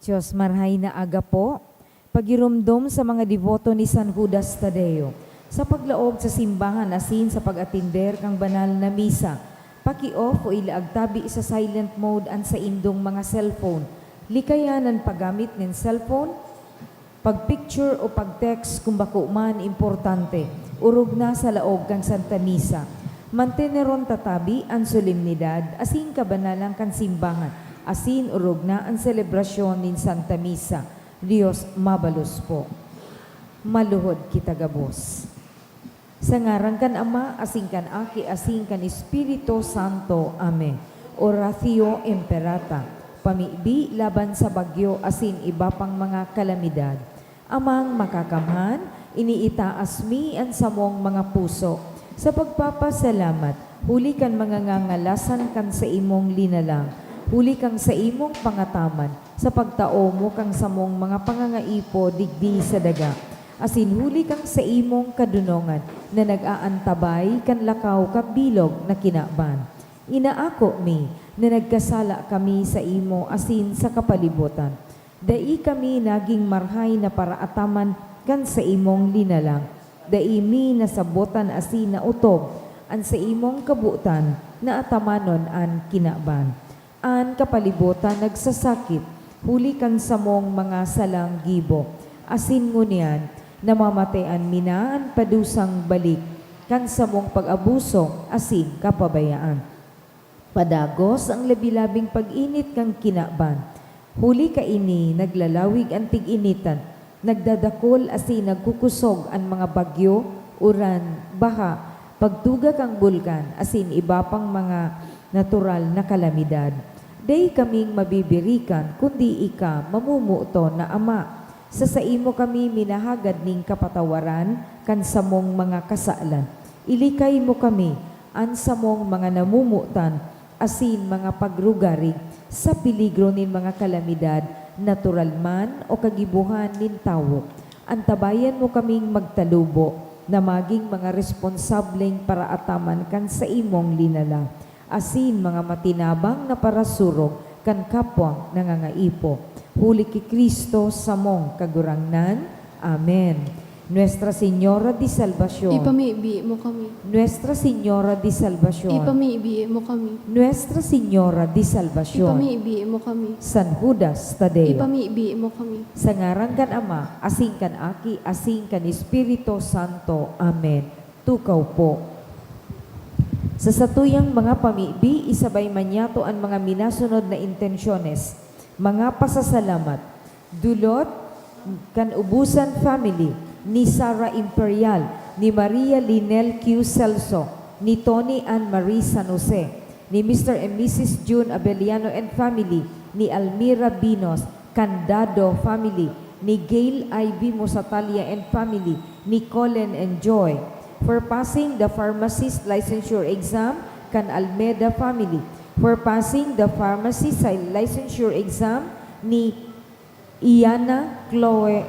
Diyos marhay na aga po, pagirumdom sa mga devoto ni San Judas Tadeo, sa paglaog sa simbahan asin sa pag-atinder kang banal na misa, paki-off o ilaagtabi sa silent mode an sa indong mga cellphone, likayanan paggamit ng cellphone, pag-picture o pag-text kung bako man importante, urog na sa laog kang Santa Misa. Manteneron tatabi ang solemnidad asin kabanalang kan simbahan, asin urog na ang selebrasyon nin Santa Misa. Diyos mabalos po. Maluhod kita gabos. Sa ngaran kan Ama, asin kan Aki, asin kan Espiritu Santo. Amen. Oratio Imperata. Pamibi laban sa bagyo asin iba pang mga kalamidad. Amang makakamhan, iniitaas mi ang samong mga puso. Sa pagpapasalamat, huli kan mga ngangalasan kan sa imong linalang. Huli kang sa imong pangataman, sa pagtao mo kang samong mga pangangaipo digdi sa daga. Asin huli kang sa imong kadunongan, na nag-aantabay kan lakaw kabilog na kinaban. Inaako mi, na nagkasala kami sa imo asin sa kapalibutan. Dai kami naging marhay na paraataman kan sa imong linalang. Dai mi nasabotan asin na utob, an sa imong kabutan, na atamanon an kinaban. An kapalibutan nagsasakit, huli kan samong mga salang gibo. Asin ngunyan, namamatayan minaan padusang balik, kan samong pag-abuso, asin kapabayaan. Padagos ang labilabing pag-init kang kinaban. Huli ka ini, naglalawig ang tig-initan, nagdadakol asin nagkukusog ang mga bagyo, uran, baha, pagtuga kang bulkan, asin iba pang mga natural na kalamidad. Day kaming mabibirikan, kundi ika mamumuto na Ama. Sa imo kami minahagad ning kapatawaran, kan samong mga kasalan. Ilikay mo kami, an samong mga namumutan, asin mga pagrugarig, sa peligro nin mga kalamidad, natural man o kagibuhan nin tawo. Antabayan mo kaming magtalubo, na maging mga responsableng para ataman kan sa imong linala. Asin mga matinabang na parasurog kan kapwang nangangaipo. Huli ki Kristo sa mong kagurangnan. Amen. Nuestra Señora de Salvación. Ipamibi mo kami. Nuestra Señora de Salvación. Ipamibi mo kami. Nuestra Señora de Salvación. Ipamibi mo kami. San Judas Tadeo. Ipamibi mo kami. Sa ngaran kan Ama, asin kan Aki, asin kan Espiritu Santo. Amen. Tukaw po. Sa satuyang mga pamibi, isabay manyato ang mga minasunod na intensyones, mga pasasalamat, dulot kan ubusan family, ni Sara Imperial, ni Maria Linel Q. Celso, ni Tony Ann Marie San Jose, ni Mr. and Mrs. June Abeliano and family, ni Almira Binos, Candado family, ni Gail Ivy Musatalia and family, ni Colin and Joy, for passing the pharmacist licensure exam, kan Almeda family, for passing the pharmacist licensure exam, ni Iana Chloe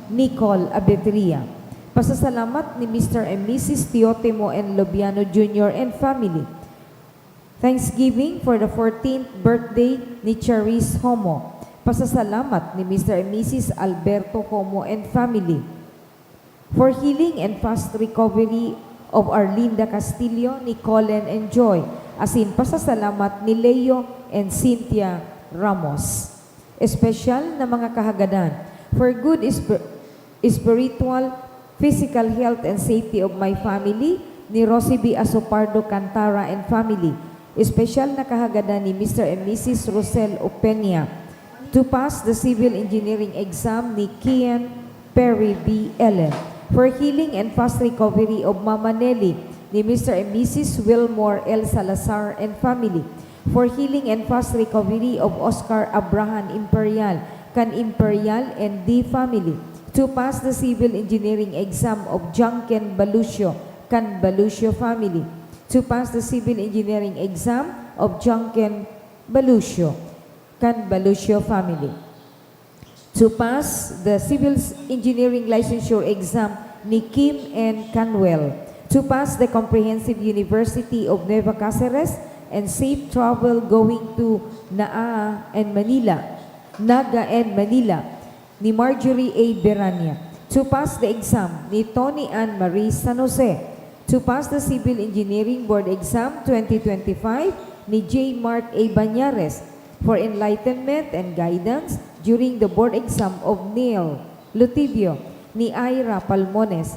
Nicole Abetria. Pasasalamat ni Mr. and Mrs. Teotimo and Lobiano Jr. and family. Thanksgiving for the 14th birthday ni Charis Homo. Pasasalamat ni Mr. and Mrs. Alberto Homo and family. For healing and fast recovery of Arlinda Castillo, ni Colin and Joy. Asin pasasalamat ni Leo and Cynthia Ramos. Espesyal na mga kahagadan for good spiritual, physical health and safety of my family, ni Rosie B. Asopardo Cantara and family. Espesyal na kahagadan ni Mr. and Mrs. Rosel Openia to pass the civil engineering exam, ni Kian Perry B. Ellen. For healing and fast recovery of Mama Nelly, ni Mr. and Mrs. Wilmore L. Salazar and family. For healing and fast recovery of Oscar Abraham Imperial, kan Imperial and D. family. To pass the civil engineering exam of Junken Balucio, kan Balucio family. To pass the civil engineering exam of Junken Balucio, kan Balucio family. To pass the civil engineering licensure exam, ni Kim and Canwell. To pass the Comprehensive University of Nueva Cáceres and safe travel going to Naa and Manila. Naga and Manila ni Marjorie A. Berania. To pass the exam ni Tony Ann Marie San Jose. To pass the Civil Engineering Board Exam 2025 ni J. Mart A. Banyares for enlightenment and guidance during the board exam of Neil Lutibio ni Ira Palmones.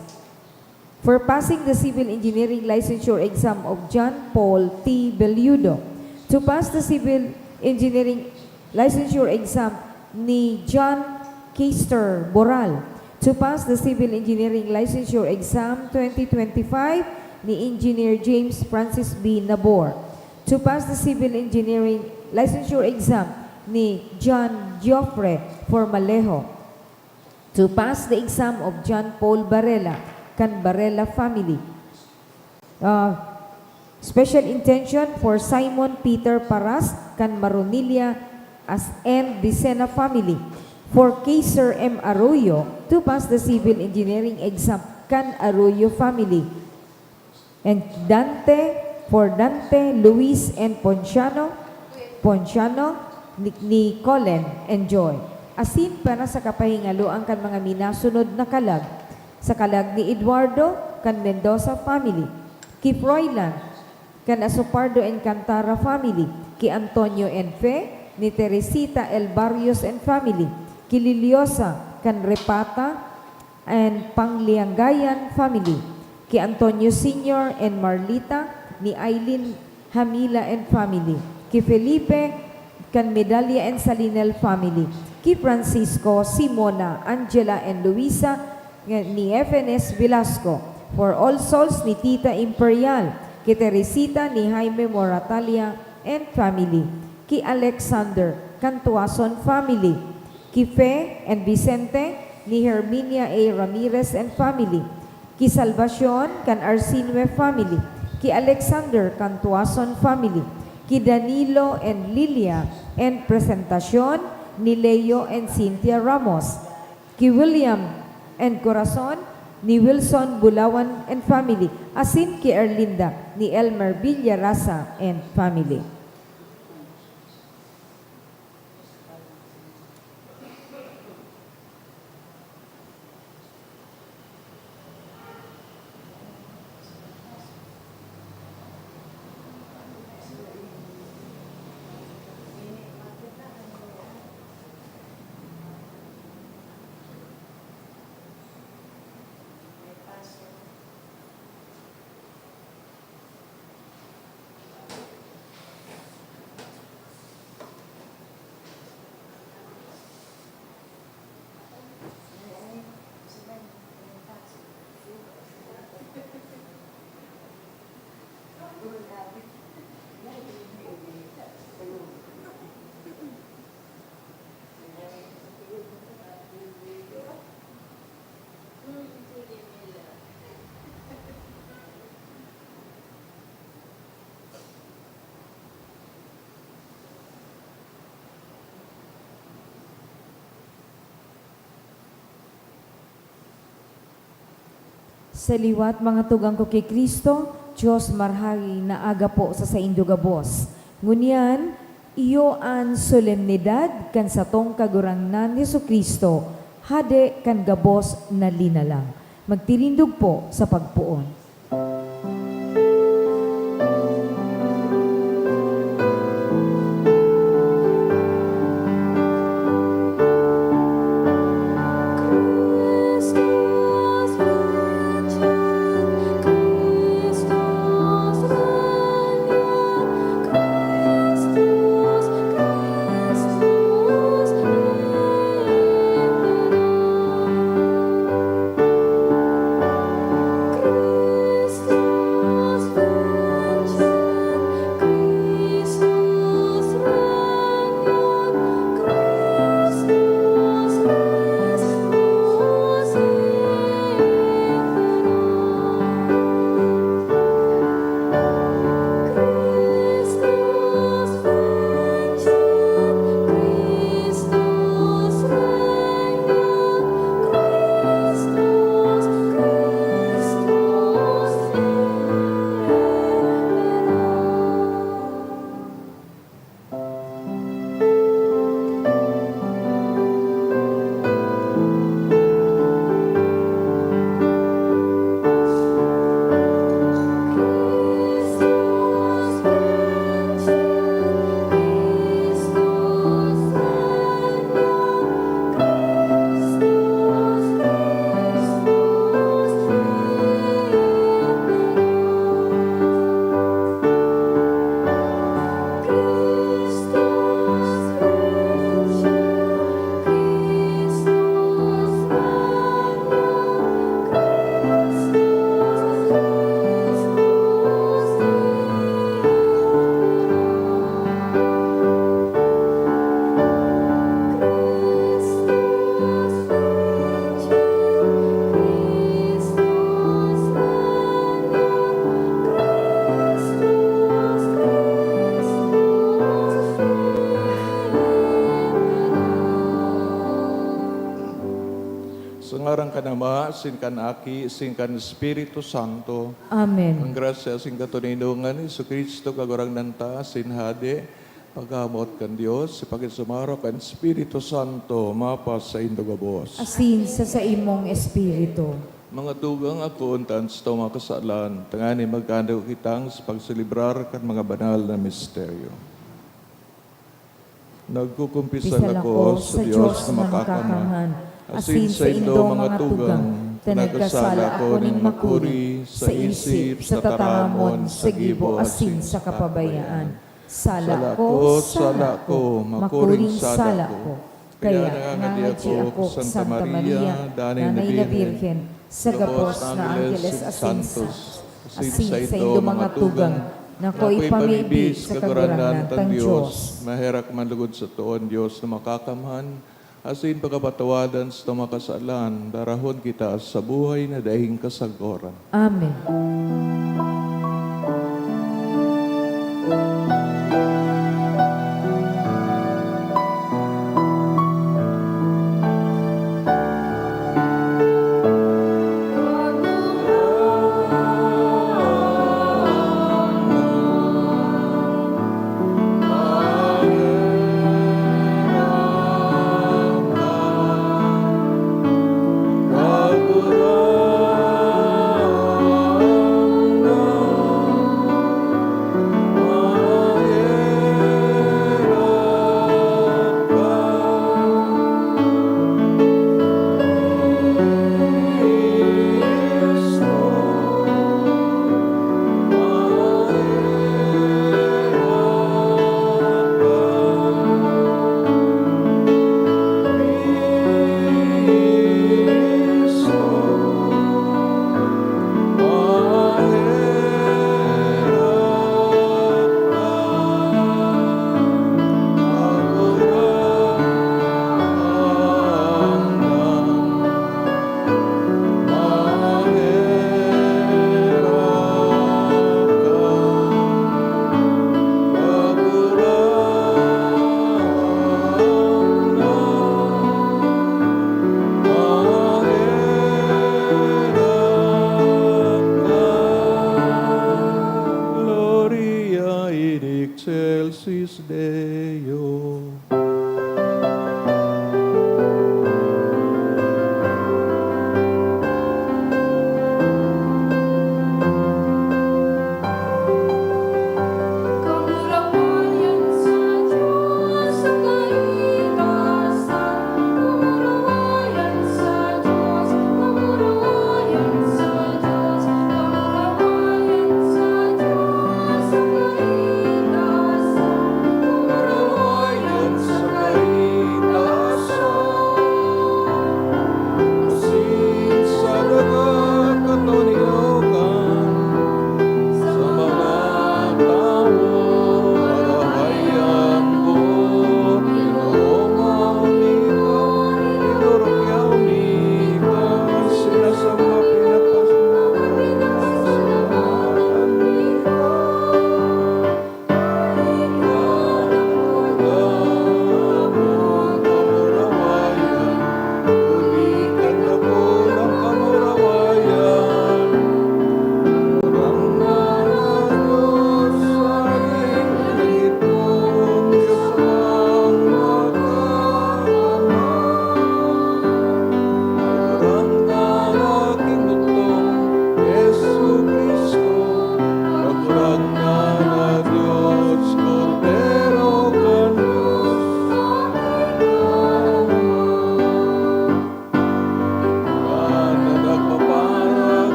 For passing the Civil Engineering Licensure Exam of John Paul T. Beludo. To pass the Civil Engineering Licensure Exam ni John Keister Boral. To pass the Civil Engineering Licensure Exam 2025 ni Engineer James Francis B. Nabor. To pass the Civil Engineering Licensure Exam ni John Joffre Formalejo. To pass the exam of John Paul Barela, kan Barela family. Special intention for Simon Peter Paras, kan Maronilia as and Dicena family. For Kaiser M. Arroyo, to pass the Civil Engineering exam, kan Arroyo family. And for Dante, Luis, and Ponciano, ni Colin, and Joy. Asin para sa kapahingaloan kan mga minasunod na kalag. Sa kalag ni Eduardo, kan Mendoza family. Ki Froilan, kan Asopardo and Cantara family. Ki Antonio and Fe, ni Teresita L. Barrios and family. Ki Liliosa, kan Repata and Pangliangayan family. Ki Antonio Sr. and Marlita, ni Aileen Hamila and family. Ki Felipe, kan Medalia and Salinel family. Ki Francisco, Simona, Angela, and Luisa, ni FNS Velasco. For All Souls ni Tita Imperial. Ki Teresita ni Jaime Moratalia and family. Ki Alexander, kan Tuason family. Ki Fe and Vicente ni Herminia A. Ramirez and family. Ki Salvacion, kan Arsinue family. Ki Alexander, kan Tuason family. Ki Danilo and Lilia and Presentacion ni Leo and Cynthia Ramos. Ki William and Corazon ni Wilson Bulawan and family. Asin ki Erlinda ni Elmer Villarasa and family. Sa liwat mga tugang ko kay Kristo, Diyos marhagi na aga po sa saindo gabos. Ngunyan, iyo an solemnidad kan satong kagurangnan ni Kristo, hade kan gabos na linalang. Magtirindog po sa pagpuon. kan Ama, sin kan Aki, sin kan Espiritu Santo. Amen. Ang grasya sin katuninungan ni Jesu Cristo kagurang nanta sin hade pagkamot kan Dios si pagisumaro kan Espiritu Santo mapas sa indo gabos. Asin sa imong espiritu. Mga tugang ako untan sa mga kasalan, tangani magkanda kitang sa pagselebrar kan mga banal na misteryo. Nagkukumpisan ako sa Diyos na makakamhan, asin sa indo mga tugang, nagkasala ako ning makuri sa isip, sa tataramon, sa gibo, asin sa kapabayaan. Sala ko, makuring sala ko. Kaya nangangadji ako, Santa Maria, Danay na Birhen, sa gapos na Angeles asin sa indo mga tugang, na ko'y pamibig sa kaguranan ng Diyos. Maherak manlugod sa tuon Diyos na makakamhan, asin pagkapatawadan sa makasalan, darahon kita sa buhay na dahing kasagoran. Amen.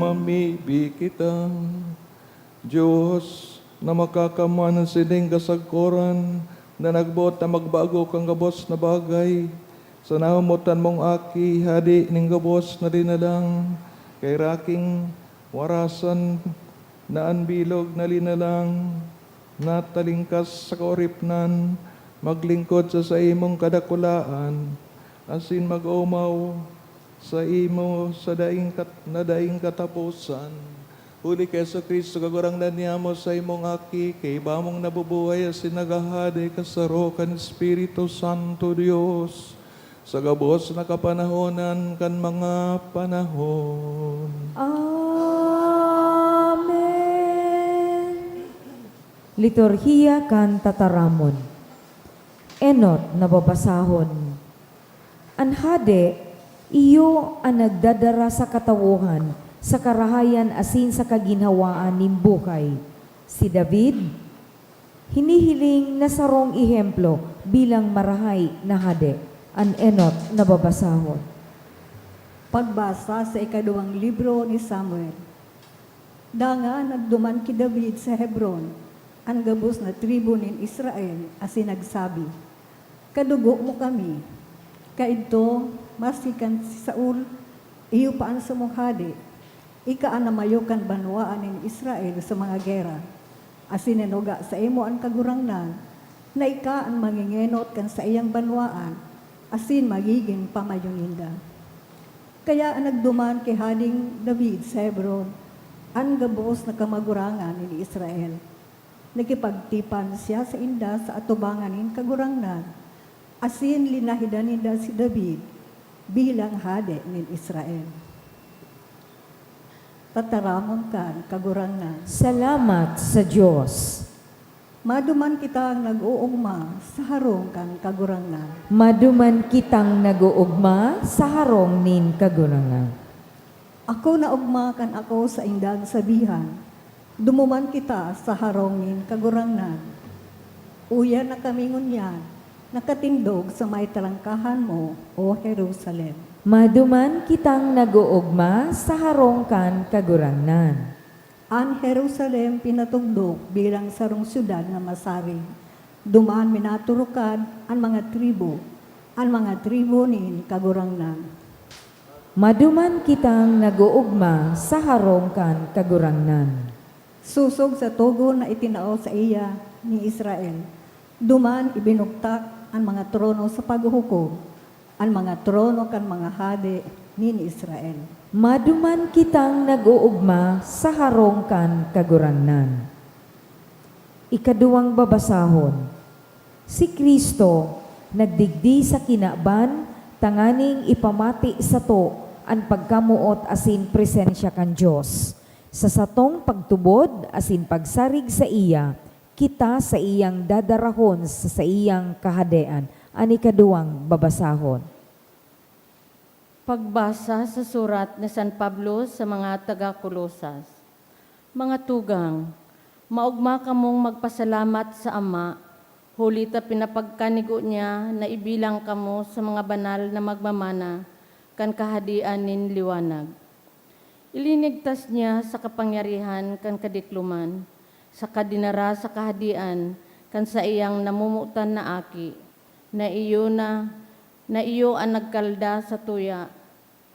Mamibi kita. Diyos, na makakaman sining kasagkoran, na nagbuot na magbago kang gabos na bagay. Sa nahamutan mong aki, hadi ning gabos na dinalang, kay raking warasan na anbilog na linalang, na talingkas sa kaoripnan, maglingkod sa imong kadakulaan, asin mag-umaw sa imo sa daing katapusan. Huli kay sa Kristo, kagurangnan niya mo sa imong aki, kay bamong nabubuhay asin nagahade kasaro kan Espiritu Santo Dios, sa gabos na kapanahonan kan mga panahon. Amen. Liturhiya kan tataramon. Enot na babasahon. Anhade, iyo ang nagdadara sa katawuhan, sa karahayan asin sa kaginhawaan ning buhay. Si David, hinihiling na sarong ihemplo bilang marahay na hade. An enot na babasahon. Pagbasa sa ikaduwang libro ni Samuel. Danga nagduman ki David sa Hebron, ang gabos na tribo nin Israel, asin nagsabi, kadugo mo kami, kaidto masikan si Saul, iyo paan sa mukhade, ikaan na mayukan banwaan nin Israel sa mga gera, asin nanuga sa imo ang kagurangnan, na ikaan mangingenot kan sa iyang banwaan, asin magiging pamayuninda. Kaya ang nagduman kay Hading David sa Hebron, ang gabos na kamagurangan ni Israel. Nagipagtipan siya sa inda sa atubangan nin kagurangnan, asin linahidan ninda si David bilang hade ni Israel. Tataramon kan kagurangnan. Salamat sa Diyos. Maduman kita ang nag-uugma sa harong kan kagurangnan. Maduman kitang nag-uugma sa harong nin kagurangan. Ako na ugma kan ako sa indang sabihan, dumuman kita sa harong nin kagurangnan. Uya na kami ngunyan, nakatindog sa may talangkahan mo, O Jerusalem. Maduman kitang nag-uugma sa harong kan kagurangan. Ang Jerusalem pinatugdok bilang sarong syudad na masaring. Dumaan minaturukan ang mga tribo nin kagurangnan. Maduman kitang nag-uugma sa harong kan kagurangnan. Susog sa tugo na itinao sa iya ni Israel. Duman ibinuktak ang mga trono sa paghuhukom, ang mga trono kan mga hade ni Israel. Maduman kitang nag-uugma sa harong kan kagurangnan. Ikaduwang babasahon. Si Kristo nagdigdi sa kinaban, tanganing ipamati sa to ang pagkamuot asin presensya kan Diyos. Sa satong pagtubod asin pagsarig sa iya, kita sa iyang dadarahon sa iyang kahadean. Ang ikaduwang babasahon. Pagbasa sa surat ni San Pablo sa mga taga-Kolosas. Mga tugang, maugma kamong magpasalamat sa Ama, huli ta pinapagkanigo niya na ibilang kamo sa mga banal na magmamana, kan kahadian nin liwanag. Ilinigtas niya sa kapangyarihan kan kadikluman, sa kadinara sa kahadian, kan sa iyang namumutan na aki, na iyo ang nagkalda sa tuya,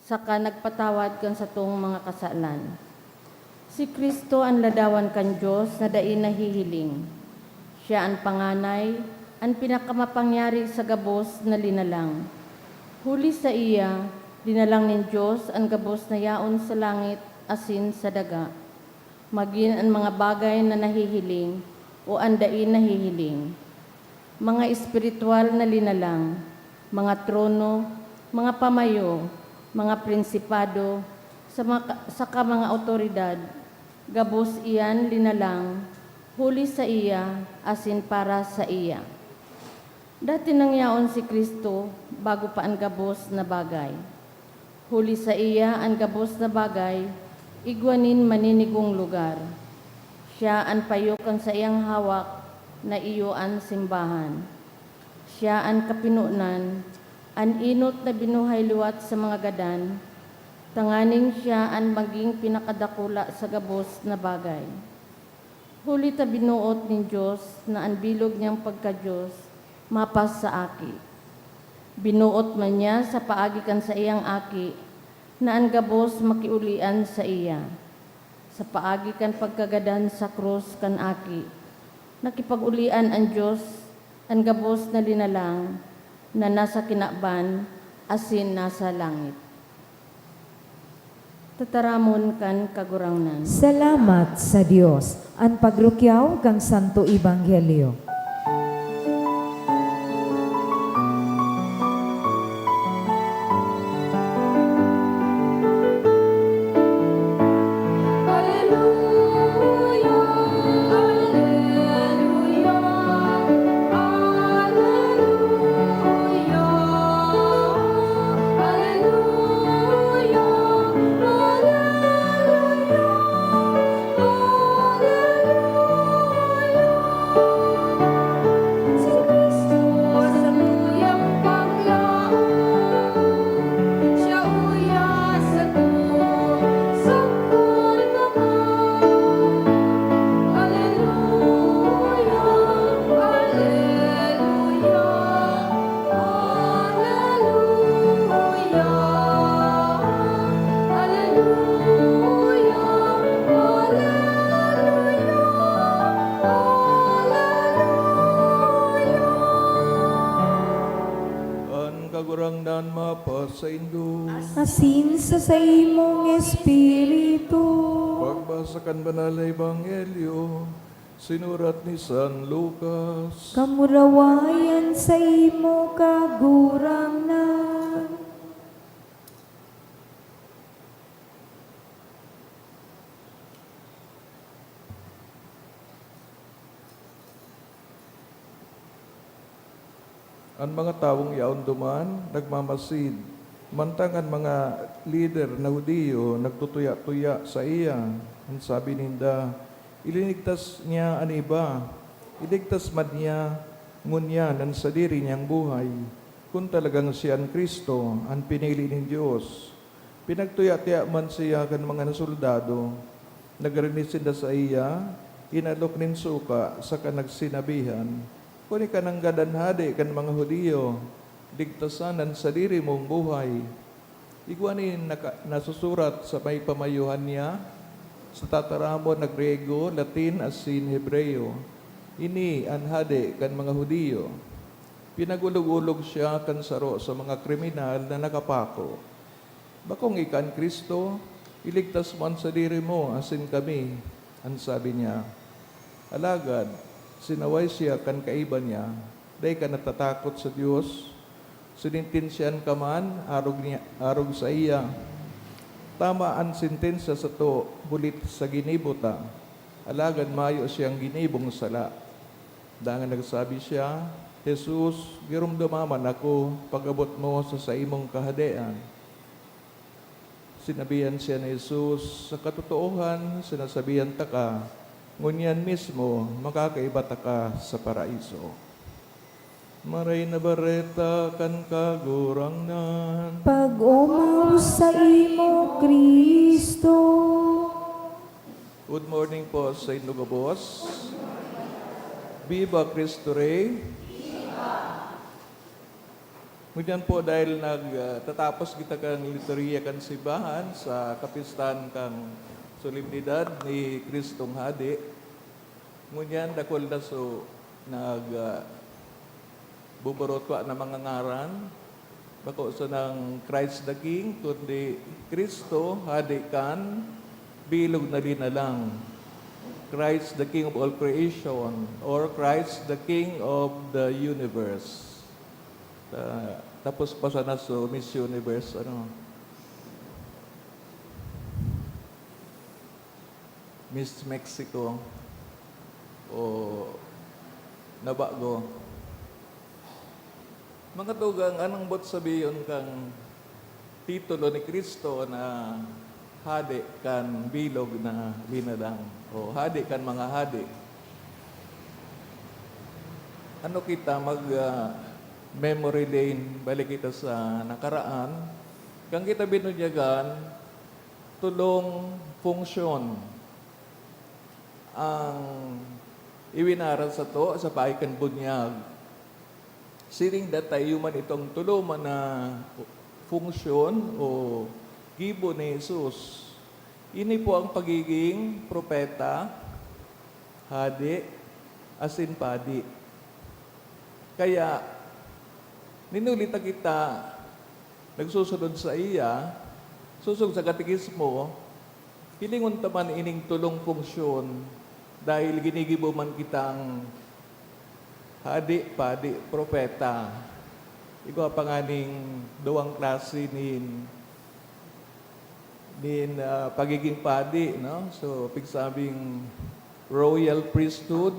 saka nagpatawad kan sa tong mga kasalan. Si Kristo ang ladawan kan Diyos na dai nahihiling. Siya ang panganay, ang pinakamapangyari sa gabos na linalang. Huli sa iya, linalang nin Diyos ang gabos na yaon sa langit asin sa daga. Magin ang mga bagay na nahihiling o ang dai nahihiling. Mga espiritual na linalang, mga trono, mga pamayo, mga prinsipado, saka mga otoridad, gabos iyan linalang, huli sa iya, asin para sa iya. Dati nangyaon si Kristo bago pa ang gabos na bagay. Huli sa iya ang gabos na bagay, igwanin maninigong lugar. Siya ang payukan sa iyang hawak na iyo ang simbahan. Siya ang kapinunan, an inot na binuhay liwat sa mga gadan, Tanganing siya ang maging pinakadakula sa gabos na bagay. Huli ta binuot ni Diyos na ang bilog niyang pagka-Diyos mapas sa aki. Binuot man niya sa paagikan sa iyang aki na ang gabos makiulian sa iya. Sa paagikan pagkagadan sa krus kan aki, nakipag-ulian ang Diyos ang gabos na linalang na nasa kinaban asin nasa langit. Tataramon kan kagurangnan. Salamat sa Dios. Ang pagrukyaw kang Santo Ebanghelyo. Alleluia, alleluia, alleluia, alleluia, alleluia. Si Kristo sa tuyang paglaang, siya uyas sa Alleluia, alleluia, alleluia, alleluia, Ang kagurangnan mapas sa Indo. Asin sa imong espiritu. Pagbasa kan banal na Ebanghelyo, sinurat ni San Lucas. Kamurawayan sa imo kagurangnan. Ang mga taong yaon duman, nagmamasid. Mantangan mga leader na Hudiyo, nagtutuya-tuya sa iya. Ang sabi ninda, ilinigtas niya ang iba. Iligtas man niya, ngunyan ang sa diri niyang buhay. Kung talagang siya ang Kristo, ang pinili ng Diyos. Pinagtuya-tuya man siya kan mga nasoldado. Nagrinisin na sa iya, inalok nin suka sa kanagsinabihan. Kuni ka nang gadanhade kan mga Hudiyo, ligtasanan sa diri mong buhay. Iguanin nasusurat sa may pamayuhan niya, sa tataramon na Grego, Latin, asin Hebreo. Ini ang hade kan mga Hudiyo. Pinagulog-ulog siya kan saro sa mga kriminal na nakapako. Bakong ikan Kristo, iligtas man sa diri mo, asin kami, ang sabi niya. Alagad, sinaway siya kan kaiban niya, day ka natatakot sa Diyos, sinintinsyan ka man, arog sa iya. Tama ang sintensya sa to, bulit sa ginibota, alagad mayo siyang ginibong sala. Dangan nagsabi siya, Jesus, girumdumaman ako, pag-abot mo sa imong kahadean. Sinabihan siya ni Jesus, sa katotoohan, sinasabihan ta ka, ngunyan mismo, makakaibata ka sa paraiso. Maray na bareta kan kagurangnan. Pag-umaw sa imo, Kristo. Good morning po sa inyo, Gabos. Viva Cristo Rey. Ngunyan po dahil nagtatapos kita kang liturhiya kan simbahan sa kapistan kang solemnidad ni Kristong Hadi. Ngunyan dakol na so bubarot ko na mga ngaran. Bako sa ng Christ the King, kundi Kristo, Hadi kan, bilog na rin na lang. Christ the King of all creation, or Christ the King of the universe. Tapos pa sana so Miss Universe, Miss Mexico, o nabago. Mga tugang, anong bot sabiyon kang titulo ni Kristo na hadi kan bilog na linadang, o hadi kan mga hadi? Ano kita memory lane, balik kita sa nakaraan, kang kita binunyagan, tulong funksyon ang iwinaran sa to sa paikan bunyag. Siring datay man itong tuluman na funksyon o gibo ni Jesus. Ini po ang pagiging propeta, hadi, asin padi. Kaya, ninulita kita, nagsusunod sa iya, susog sa katikismo, hilingon taman ining tulong funksyon dahil ginigibo man kitang hadi, padi, propeta. Ikaw panganing duwang klase nin pagiging padi, no? So, pigsabing royal priesthood,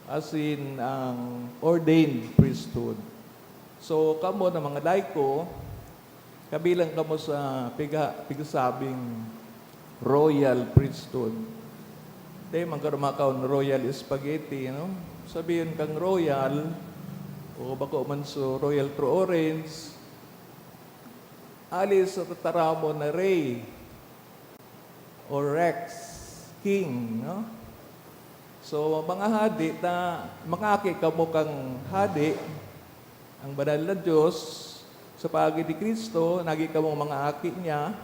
as in ang ordained priesthood. So, kamo na mga laiko, kabilang kamo sa pigsabing royal priesthood. Dahil magkaramakaw royal spaghetti, no? Sabihin kang royal, o bako man so royal true orange, alis sa tataramo na Ray or Rex King, no? So, mga hadi na makaki kamo kang hadi, ang banal na Diyos, sa pagi ni Kristo, nagi kamo mga aki niya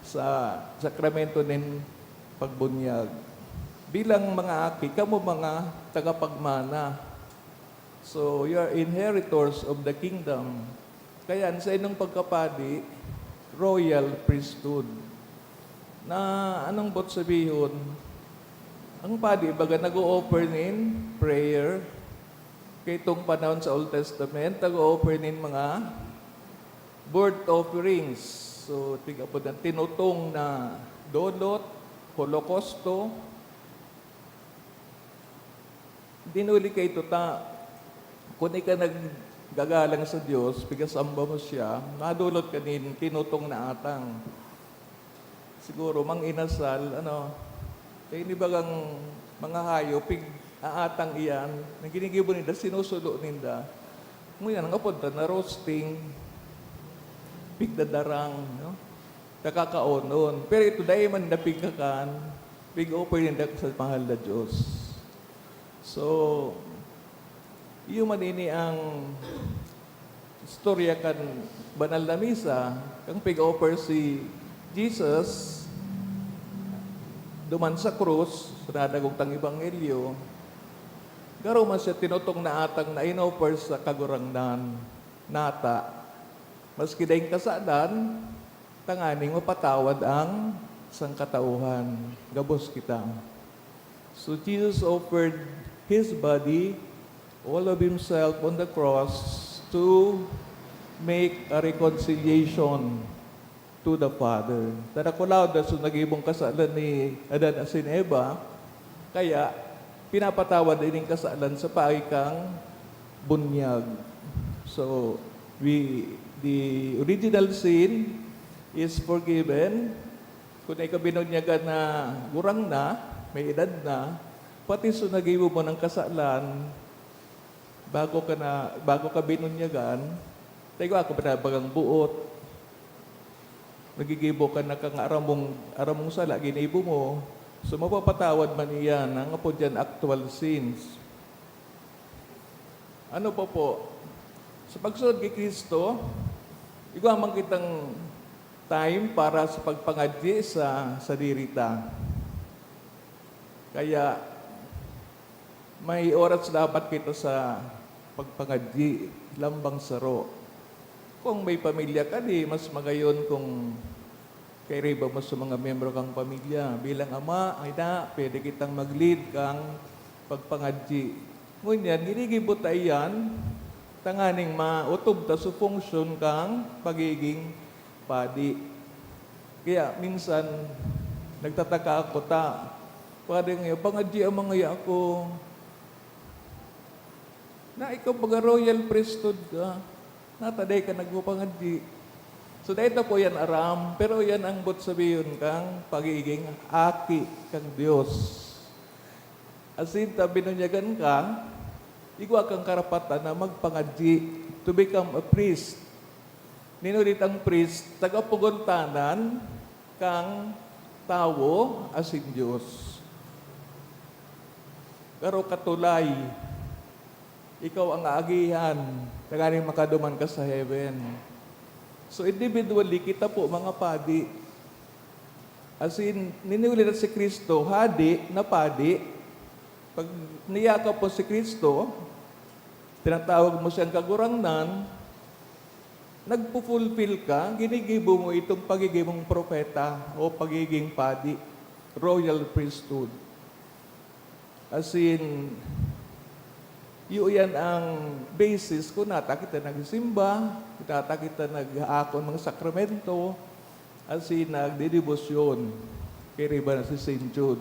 sa sakramento ng pagbunyag. Bilang mga aki, kamo mga tagapagmana. So, you are inheritors of the kingdom. Kaya sa inyong pagkapadi, royal priesthood. Na anong bot sabihin? Ang padi, baga nag-o-offer nin prayer. Kaya itong panahon sa Old Testament, nag-o-offer nin mga burnt offerings. So, tiga po na tinutong na dolot, holokausto. Dinuli kay tuta, kung ika naggagalang sa Diyos, pigasamba mo siya, madulot ka nin, tinutong na atang. Siguro, mang inasal, kaya ni bagang mga hayo, aatang iyan, nang ginigibo nila, sinusulo nila. Ngayon, ang apunta na roasting, pigdadarang, no? Kakakaonon. Pero ito, dahil man napigkakan, pig-offer nila sa mahal na Diyos. So, iyo man ini ang istorya kan banal na misa, kang pig-offer si Jesus, duman sa krus, sa nadagog tang ebanghelyo, garo man siya tinutong na atang na in-offer sa kagurangnan, nata. Maski dahing kasadan, tanganing mapatawad ang sangkatauhan. Gabos kita. So Jesus offered His body, all of Himself on the cross to make a reconciliation to the Father. Tarakulaw da so nagibong kasalan ni Adan asin Eva, kaya pinapatawad din ang kasalan sa paikang bunyag. So, the original sin is forgiven. Kung ikaw binunyagan na gurang na, may edad na, pati so nagibo mo ng kasalan, bago ka binunyagan, tayo ako pinabagang buot, nagigibo ka na kang aramong sala, ginibo mo, so mapapatawad man iyan, ang po dyan actual sins. Ano pa po? Sa pagsunod kay Kristo, igwamang kitang time para sa pagpangadyi sa dirita. Kaya, may oras dapat kita sa pagpangadyi, lambang saro. Kung may pamilya ka, di mas magayon kung kay riba mo sa mga membro kang pamilya. Bilang ama, ay na, pwede kitang mag-lead kang pagpangadyi. Ngunyan, ginigibot ay yan, tanganing mautob ta sa funksyon kang pagiging padi. Kaya minsan, nagtataka ako parang ngayon, pangadyi ang mga ako, na ikaw baga royal priesthood ka, nataday ka nagpupangadyi. So dahil po yan aram, pero yan ang bot sabihin kang pagiging aki kang Diyos. Asin ta binunyagan ka, igwa kang karapatan na magpangadyi to become a priest. Ninulit ang priest, tagapuguntanan, kang tawo asin Diyos. Pero katulay, ikaw ang aagihan, taganing makaduman ka sa heaven. So individually, kita po mga padi, as in, niniulit si Kristo, hadi na padi. Pag niyakap po si Kristo, tinatawag mo siyang kagurangnan, nagpo-fulfill ka, ginigibo mo itong pagiging mong propeta o pagiging padi, royal priesthood. As in, yan ang basis kung nata kita nagsimba, nata kita nag-aakon ng sakramento, as in nagdedebosyon kay riba na si St. Jude.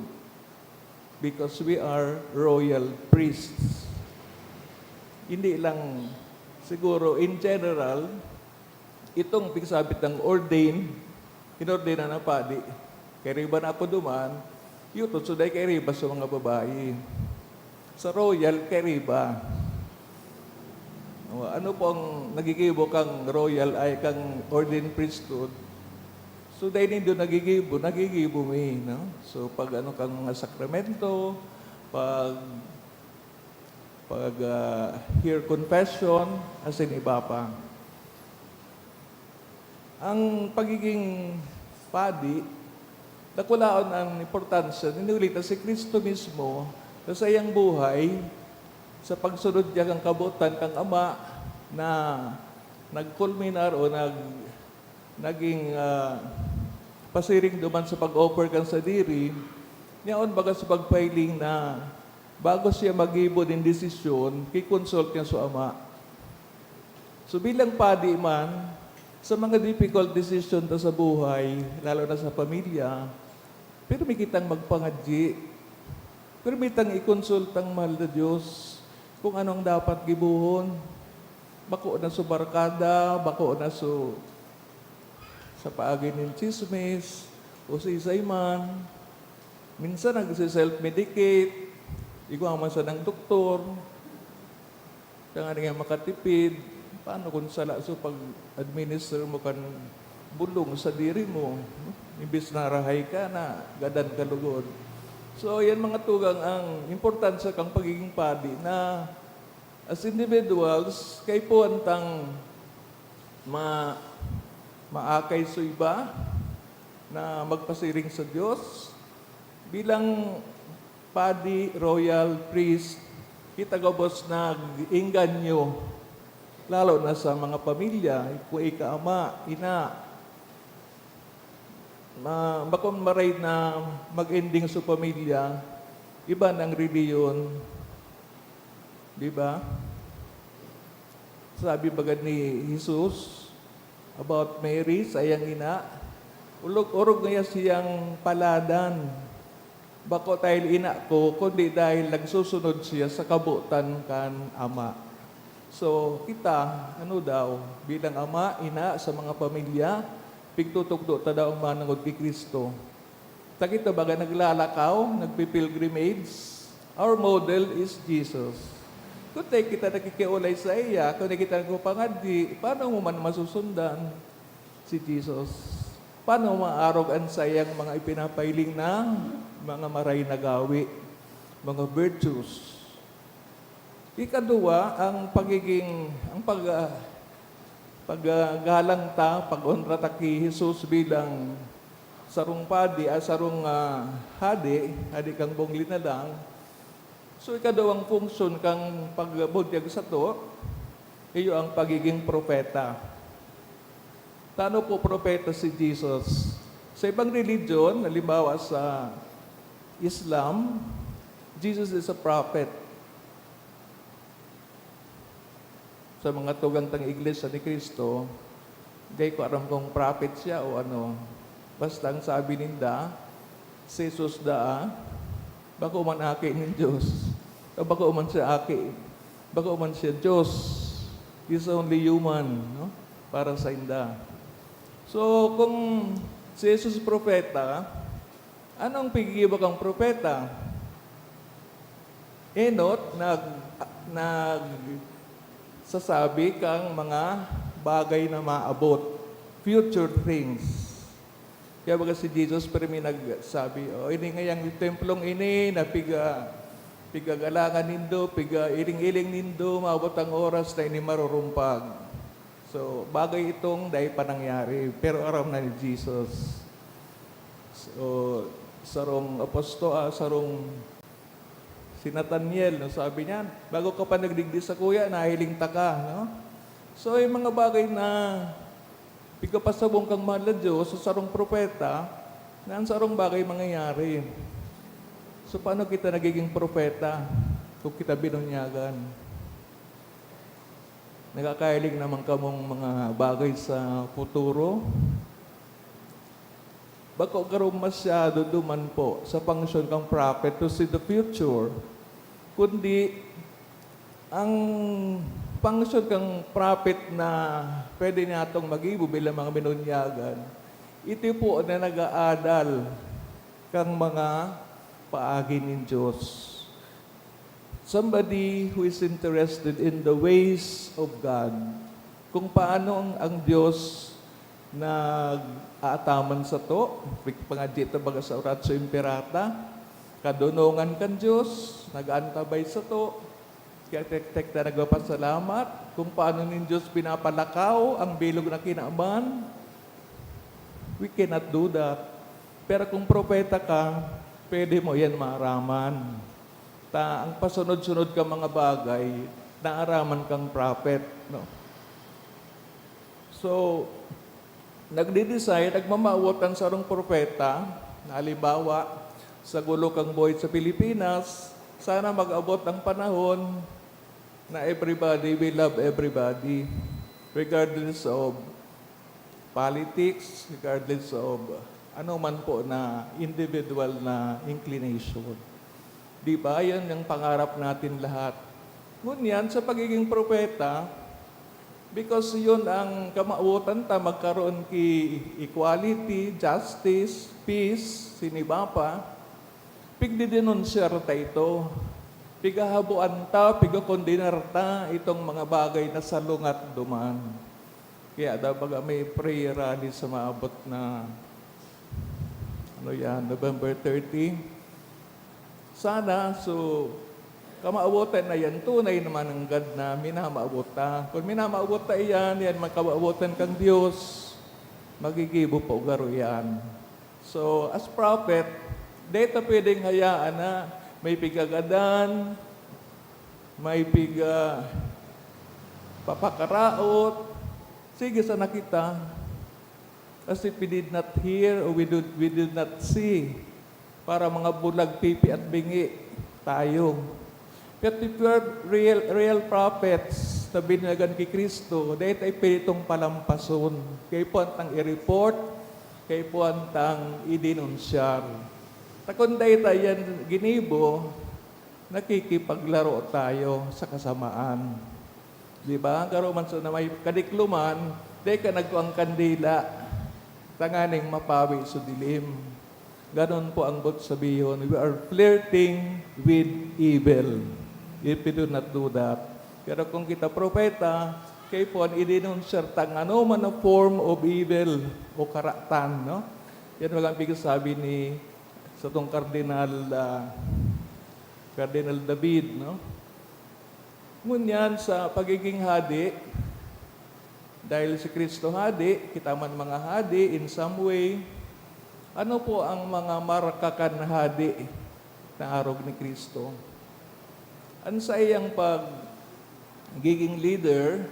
Because we are royal priests. Hindi lang, siguro in general, itong pigsabit ng ordain, inordain na padi, kay riba na ako duman, yun, suday kay riba sa mga babae. Sa royal, kay riba. Ano po ang nagigibo kang royal ay kang ordained priesthood? So dahil hindi nagigibo mi, no? So pag ano kang mga sakramento, pag hear confession, as in iba pa. Ang pagiging padi, nakulaon ang importansya, ninulitan si Kristo mismo sa iyang buhay, sa pagsunod niya kang kabutan kang Ama na nagkulminar o naging pasiring duman sa pag-offer kang sa diri, niyaon baga sa pagpailing na bago siya mag-ibo ng desisyon, kikonsult niya sa Ama. So bilang padi man, sa mga difficult decision ta sa buhay, lalo na sa pamilya, pero may kitang magpangadji, pero may tang ikonsultang mahal na Diyos kung anong dapat gibuhon. Bako na sa barkada, bako na sa paagi ng chismis, o sa isay man. Minsan nag-self-medicate, ikaw man sa ng doktor, kaya nga makatipid, paano kung sala so pag-administer mo kan bulong sa diri mo, imbis na rahay ka na gadan kalugod. So, yan mga tugang ang importansya kang pagiging padi na as individuals, kay po antang maakay sa iba na magpasiring sa Diyos. Bilang padi, royal, priest, kita gabos nag-inganyo, lalo na sa mga pamilya, kung ika-ama, ina, bakong maray na mag-ending sa pamilya, iba ng reliyon. Di ba? Sabi bagad ni Jesus about Mary, sayang ina, ulog-urog niya siyang paladan. Bako dahil ina ko, kundi dahil nagsusunod siya sa kabutan kan Ama. So, kita, ano daw, bilang ama, ina sa mga pamilya, pigtutugdo ta daw ang manangod kay Kristo. Takita baga naglalakaw, nagpipilgrimage, our model is Jesus. Kung tayo kita nakikiulay sa iya, kung kita nagpapangadi, paano mo man masusundan si Jesus? Paano maarog ang sayang mga ipinapailing na mga maray na gawi, mga virtues? Ikaduwa, ang paggalang ta, pag-honra ta kay Jesus bilang sarong padi, sarong hadi kang bongli na lang. So ikadawang funksyon kang pagbudyag sa to, iyo ang pagiging propeta. Tano po propeta si Jesus? Sa ibang religion, halimbawa sa Islam, Jesus is a prophet. Sa mga tugantang iglesia ni Kristo, hindi ko alam kung prophet siya o ano. Basta ang sabi ninda, si Jesus bako man aki ng Diyos. O bako man siya aki. Bako man siya Diyos. He's only human, no? Para sa inda. So, kung si Jesus propeta, anong piggiba kang propeta? Enot, sasabi kang mga bagay na maabot, future things. Kaya baga si Jesus pero may nagsabi, ini ngayang templong ini na pigagalangan nindo, piga iling-iling nindo, maabot ang oras na ini marurumpag. So, bagay itong dahil pa nangyari, pero aram na ni Jesus. So, sarong si Nathaniel, no, sabi niya, bago ka pa nagdigdi sa kuya, nahiling taka, no? So, yung mga bagay na pigapasabong kang mahal na Diyos, sa sarong propeta, na ang sarong bagay mangyayari. So, paano kita nagiging propeta kung kita binunyagan? Nagkakahiling naman kamong mga bagay sa futuro. Bako karon masyado duman po sa function kang prophet to see the future, kundi ang function kang prophet na pwede natong mag-ibo bilang mga binunyagan, ito po na nag-aadal kang mga paagi ng Diyos. Somebody who is interested in the ways of God, kung paano ang Diyos nag-aataman sa to, pangadita baga sa Oratio Imperata, kadunungan kan Diyos, nag-antabay sa to, kaya tek na nagpapasalamat, kung paano ng Diyos pinapalakaw ang bilog na kinaaman, we cannot do that. Pero kung propeta ka, pwede mo yan maaraman. Ang pasunod-sunod ka mga bagay, naaraman kang prophet. No? So, nagdi-decide, nagmamawatan sa sarong propeta, na halimbawa, sa gulo kang buhay sa Pilipinas, sana mag-abot ang panahon na everybody will love everybody, regardless of politics, regardless of ano man po na individual na inclination. Di ba? Yan ang pangarap natin lahat. Ngunyan, sa pagiging propeta, because yun ang kamautan ta, magkaroon ki equality, justice, peace, sinibapa, pigdidenunsyar ta ito. Pigahabuan ta, pigakondinar ta itong mga bagay na salungat duman. Kaya dapat may prayer rally sa maabot na November 30. Sana, so, kamaabutan na yan, tunay naman ang God na minamaabutan. Kung minamaabutan yan, magkamaabutan kang Diyos, magigibo po garo yan. So, as prophet, dito pwedeng hayaan na may pigagadan, may papakaraot. Sige, sana kita. As if we did not hear or we did not see, para mga bulag, pipi at bingi tayo. But if we are real prophets na binagan kay Kristo, dahil tayo pilitong palampason. Kaya po antang i-report, kaya po antang i-denunsyar. Takunday tayo yan ginibo, nakikipaglaro tayo sa kasamaan. Di ba? Karoman so na may kadikluman, dahil ka nagkuang kandila, tanganing mapawi sa dilim. Ganon po ang bot sabihin, we are flirting with evil. If we do not do that. Pero kung kita propeta, kay po ang i-denunsyar tang ano man na form of evil o karatan, no? Yan walang sabi ni sa tong Cardinal David, no? Ngunyan sa pagiging hadi, dahil si Kristo hadi, kita man mga hadi in some way, ano po ang mga marakakan na hadi na arog ni Kristo? Ang sa iyang pagiging leader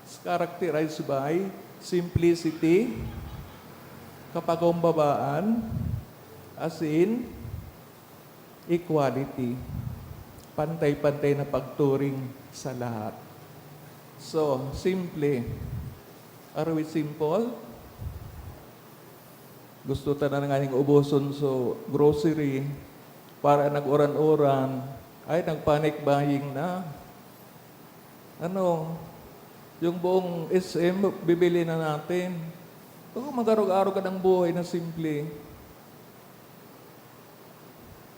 is characterized by simplicity, kapakumbabaan, as in equality, pantay-pantay na pagturing sa lahat. So, simple. Are we simple? Gusto ta na nga ubuson so grocery para nag-oran-oran, ay nagpanic buying na. Yung buong SM, bibili na natin. Kung magarog-arog ka ng buhay na simple,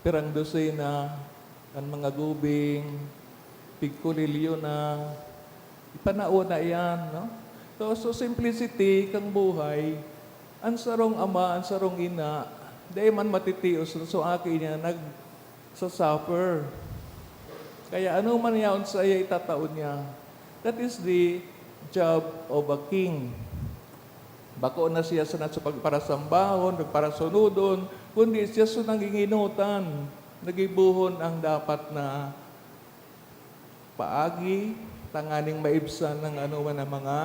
pirang dosena, ang mga gubing, pigkulilyo na, ipanao na yan, no? So simplicity kang buhay, ang sarong ama, ang sarong ina, dahil man matitios so aki niya nagsasuffer. Kaya ano man yaon sa iya itataon niya, that is the job of a king. Bako na siya sa pagparasambahon, pagparasunudon, kundi siya sa nanginginutan, nagibuhon ang dapat na paagi, tanganing maibsan ng ano man ang mga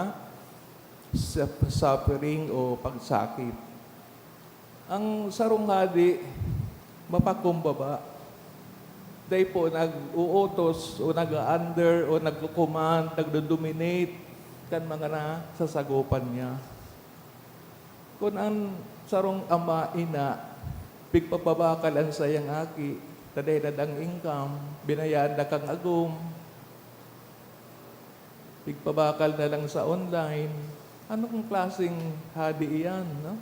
suffering o pagsakit. Ang sarong hadi, mapakumbaba. Dahil po nag-uutos o nag-under o nag-command, nag-dominate kan mga nasasagupan niya. Kung ang sarong ama, ina, pigpapabakal ang sayang aki, taday na dang income, binayaan na kang agum, pigpabakal na lang sa online, anong klaseng hadi iyan, no?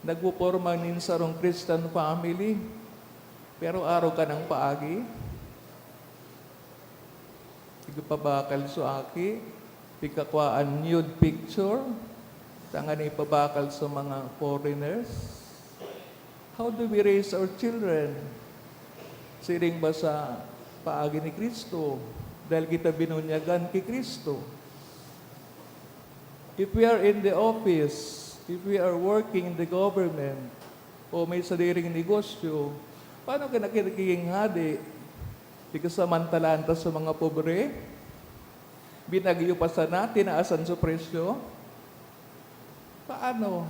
Nagpuporma nin sarong Christian family, pero araw ka ng paagi, pigpabakal so aki, pigkakwaan nude picture, tangan ipabakal sa mga foreigners. How do we raise our children? Siring ba sa paagi ni Kristo? Dahil kita binunyagan kay Kristo. If we are in the office, if we are working in the government, o may sariling negosyo, paano ka nakikiging hadi? Ikasamantalaan ta sa mga pobre? Binagyo pa sana, tinaasan sa presyo? Paano?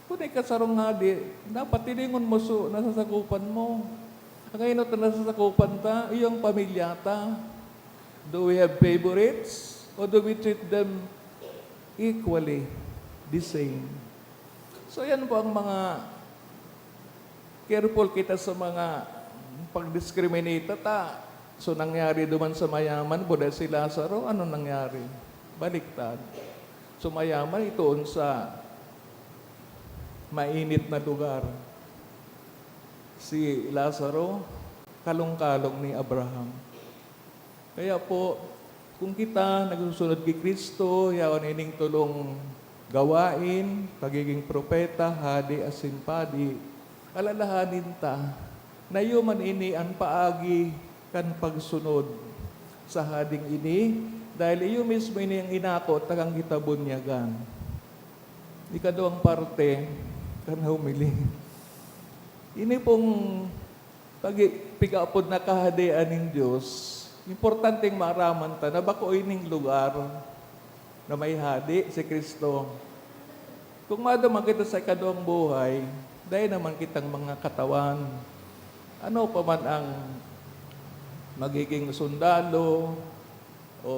Kung ikasarong hadi, dapat tilingon mo so nasasakupan mo. Ang ngayon na nasasakupan ta, iyong pamilya ta. Do we have favorites? Or do we treat them equally the same? So yan po ang mga careful kita sa mga pag-discriminate ta. So nangyari duman sa mayaman, Buda si Lazaro, ano nangyari? Baliktad. So mayaman itoon sa mainit na lugar. Si Lazaro, kalong-kalong ni Abraham. Kaya po, kung kita nagsusunod kay Kristo, yaon ining tulong gawain, pagiging propeta, hadi, asimpadi, alalahanin ta, na yuman ini ang paagi kan pagsunod sa hading ini, dahil iyo mismo ini ang inako tagang kita bunyagan. Ikaduang parte, kan humili. Ini pong pigapod na kahadian ng Diyos, importanteng maraman ta na bako ining lugar na may hadi si Kristo. Kung madaman kita sa ikaduang buhay, dahil naman kitang mga katawan, ano pa man ang magiging sundalo o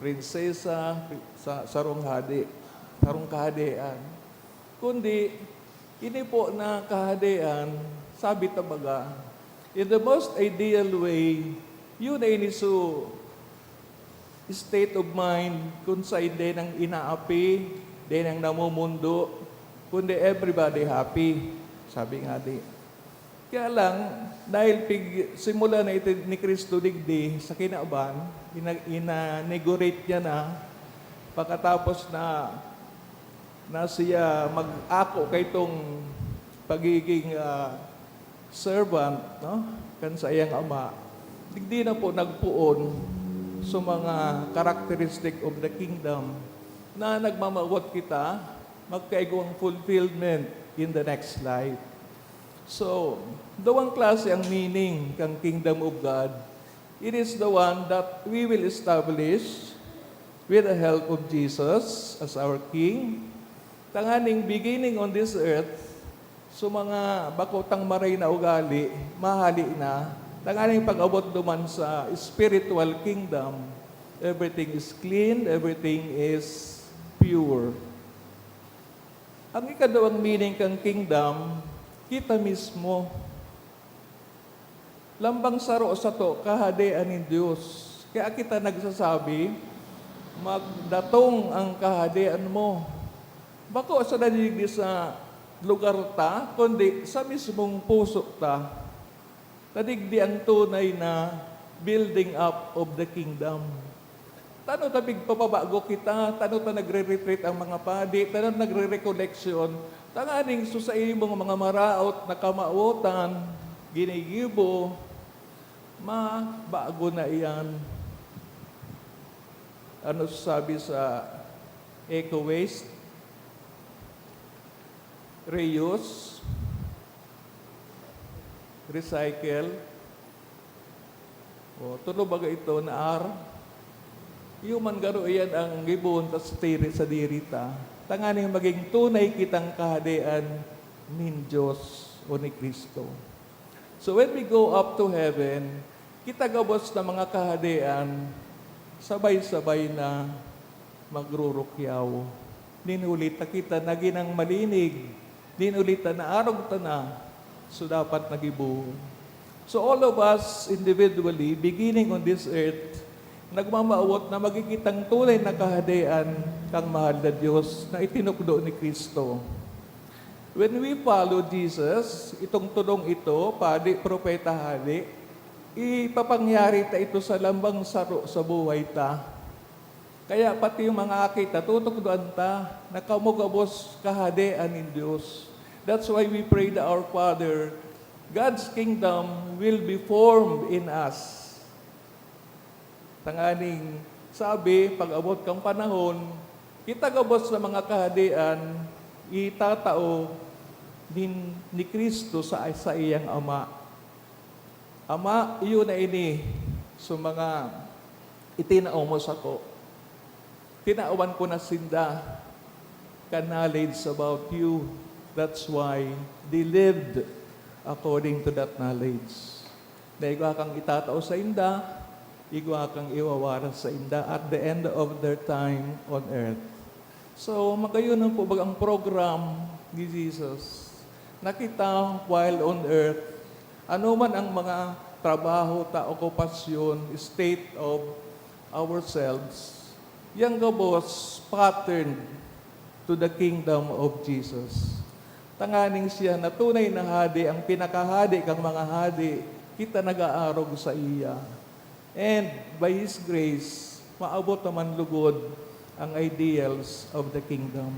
prinsesa sa sarong hadi, sarong kahadian. Kundi, ini po na kahadian, sabi tabaga, in the most ideal way, yun ay niso state of mind kung sa hindi ng inaapi, din ng namumundo, kundi everybody happy, sabi nga di. Kaya lang, dahil simula na ito ni Kristo digdi sa kinaaban, ina-negorate niya na, pagkatapos na siya mag-ako kay itong pagiging servant, no? Kan sa iyang ama, digdi na po nagpuon sa mga characteristic of the kingdom na nagmamawat kita magkaigawang fulfillment in the next life. So, dawang klase ang meaning ng kingdom of God. It is the one that we will establish with the help of Jesus as our King. Tanganing beginning on this earth, so mga bakotang maray na ugali, mahali na, tanganing pag-abot duman sa spiritual kingdom, everything is clean, everything is pure. Ang ikadawang meaning ng kingdom, kita mismo. Lambang saro sa to, kahadian ng Diyos. Kaya kita nagsasabi, magdatong ang kahadian mo. Bako sa nadigdi sa lugar ta, kundi sa mismong puso ta. Nadigdi ang tunay na building up of the kingdom. Tano tabig papabago kita, tano ta nagre-retreat ang mga padi, tano nagre-recollection, tanganing sa imong mga maraot na kamauotan, ginigibo, mabago na iyan. Ano sabi sa eco waste? Reuse, recycle, o tulo baga ito na Human garo iyan ang gibon sa dirita. Tanganing maging tunay kitang kahadian nin Diyos o ni Kristo. So when we go up to heaven, kita gabos na mga kahadian, sabay-sabay na magrurukyaw. Ninulita kita na ginang malinig, ninulita na arog na, so dapat nagibuo. So all of us individually, beginning on this earth, nagmamaawot na magkikitang tunay na kahadian kang mahal na Diyos na itinukdo ni Kristo. When we follow Jesus, itong tulong ito, padi, propeta, hali, ipapangyari ta ito sa lambang saro sa buhay ta. Kaya pati yung mga akita, tutukdoan ta, na kamugabos kahadian ng Diyos. That's why we pray to our Father, God's kingdom will be formed in us. Tanganing sabi, pag-abot kang panahon, kita gabos na mga kahadian, itatao din ni Kristo sa iyang Ama. Ama, iyon na ini sa mga itinao mo sa ko. Tinaawan ko na sinda ka knowledge about you. That's why they lived according to that knowledge. Na igwa kang itatao sa inda, igwa kang iwawaras sa inda at the end of their time on earth. So, magayon po ang program ni Jesus. Nakita while on earth, ano man ang mga trabaho, okupasyon, state of ourselves, yang gabos patterned to the kingdom of Jesus. Tanganing siya na tunay na hadi, ang pinakahadi kang mga hadi, kita nag-aarog sa iya. And by His grace, maabot naman lugod ang ideals of the kingdom.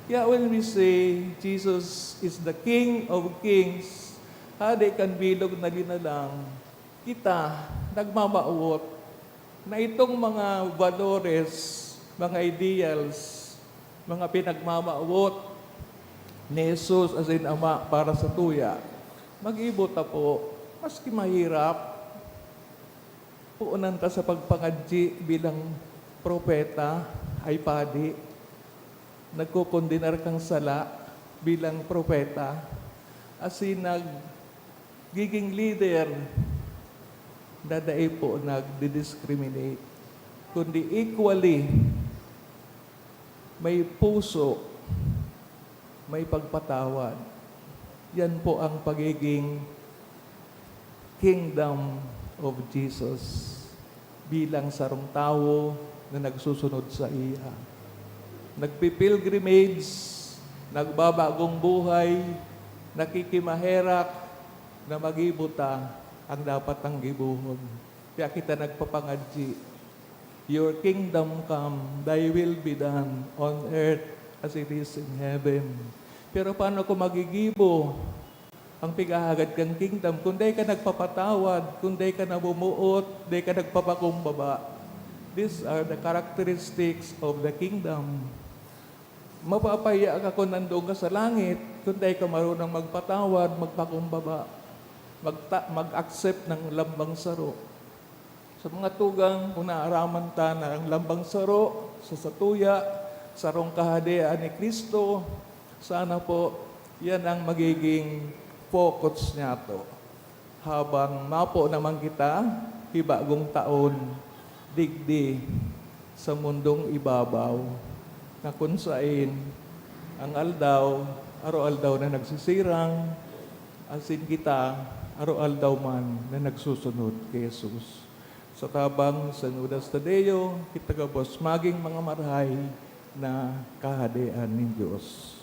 Yeah, when we say Jesus is the King of Kings, hadi kan bilog na linalang, kita nagmamaawot na itong mga valores, mga ideals, mga pinagmamaawot ni Jesus as in Ama para sa tuya, mag-ibot po, maski mahirap, puunan ta sa pagpangadji bilang propeta ay padi. Nagkukondinar kang sala bilang propeta. Asin nagiging leader, dadae po nagdi-discriminate. Kundi equally, may puso, may pagpatawad. Yan po ang pagiging kingdom of Jesus bilang sarong tao na nagsusunod sa iya. Nagpipilgrimage, nagbabagong buhay, nakikimaherak, na magibuta ang dapat ang gibuhon. Kaya kita nagpapangadji, Your kingdom come, Thy will be done on earth as it is in heaven. Pero paano ko magigibo ang pigahagad kang kingdom, kung di ka nagpapatawad, kung di ka nabumuot, di ka nagpapakumbaba. These are the characteristics of the kingdom. Mapapaya ka kung nandoon ka sa langit, kung di ka marunong magpatawad, magpakumbaba, mag-accept ng lambang saro. Sa mga tugang, kung naaraman ta na ang lambang saro, sa satuya, sarong kahadian ni Kristo, sana po, yan ang magiging focus niya to. Habang mapo naman kita, hibagong taon, digdi sa mundong ibabaw, na kung saan ang aldaw, aro-aldaw na nagsisirang, asin kita, aro-aldaw man na nagsusunod kay Jesus. Sa tabang sa Nudas Tadeo, kita gabos maging mga marhay na kahadian ng Diyos.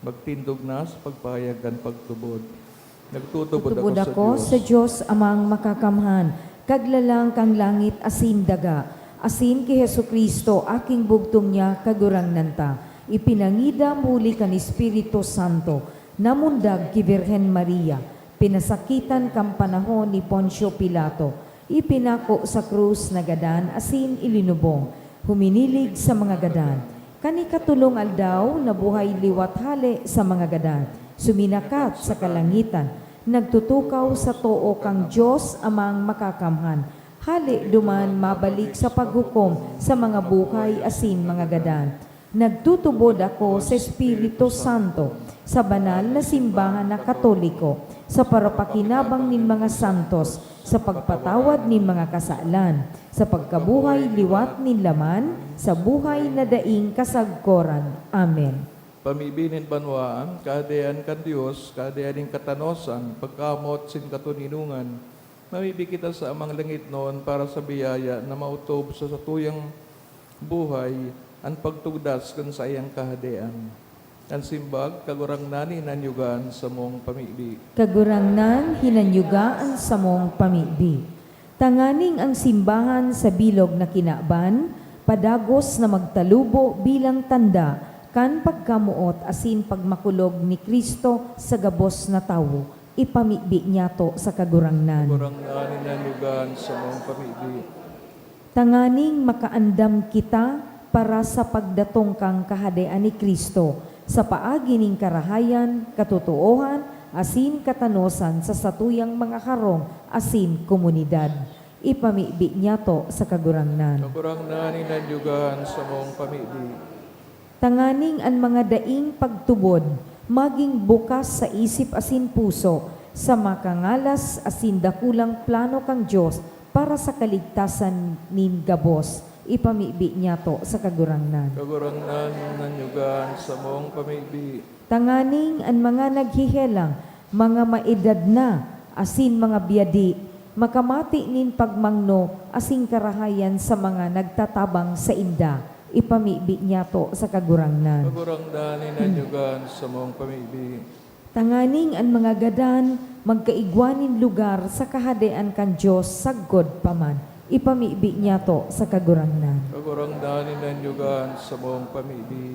Magtindog na sa pagpayagan pagtubod. Nagtutubod Tutubod ako sa Diyos amang makakamhan, kaglalang kang langit asin daga, Asin ki Hesu Kristo, aking bugtong niya kagurang nanta. Ipinangida muli kan Espiritu Santo, namundag ki Birhen Maria, pinasakitan kam panahon ni Poncio Pilato, ipinako sa krus na gadan, asin ilinubong, huminilig sa mga gadan. Kani katulong aldaw, nabuhay liwat hali sa mga gadan, suminakat sa kalangitan, nagtutukaw sa too kang Diyos amang makakamhan, hali duman mabalik sa paghukom sa mga buhay asin mga gadan. Nagtutubod ako sa Espiritu Santo, sa banal na simbahan na Katoliko, sa parapakinabang nin mga santos, sa pagpatawad nin mga kasalan, sa pagkabuhay liwat nin laman, sa buhay na daing kasagkoran. Amen. Pamibinin banwaan, kadean kan Diyos, kadeaning katanosan, pagkamot sin katuninungan, mamibi kita sa amang langit noon para sa biyaya na mautob sa satuyang buhay, ang pagtugdas kan sa iyang kahadean. Ang simbag, kagurang nani nanyugan sa mong pamibi. Kagurang nan hinanyugaan sa mong pamibi. Tanganing ang simbahan sa bilog na kinaban, padagos na magtalubo bilang tanda, kan pagkamuot asin pagmakulog ni Kristo sa gabos na tawo, ipamibi niya to sa kagurangnan. Kagurang nani nanyugan sa mong pamibi. Tanganing makaandam kita para sa pagdatong kang kahadean ni Kristo, sa paagi ning karahayan, katotohan, asin katanosan sa satuyang mga karong, asin komunidad. Ipamibi niya to sa kagurangnan. Kagurang nani nanyugan sa mong pamibi. Tanganing ang mga daing pagtubod, maging bukas sa isip asin puso, sa makangalas asin dakulang plano kang Diyos para sa kaligtasan nin gabos. Ipamibi niya to sa kagurangnan. Kagurang nani nanyugan sa mong pamibi. Tanganing ang mga naghihelang, mga maedad na, asin mga biyadi, makamati nin pagmangno, asin karahayan sa mga nagtatabang sa inda. Ipamibi niya to sa kagurangnan. Kagurang nani nanyugan sa mong pamibi. Tanganing ang mga gadan, magkaigwanin lugar sa kahadean kan Diyos, saggod paman. Ipamibi niya to sa kagurangnan. Kagurang nani nanyugan sa mong pamibi.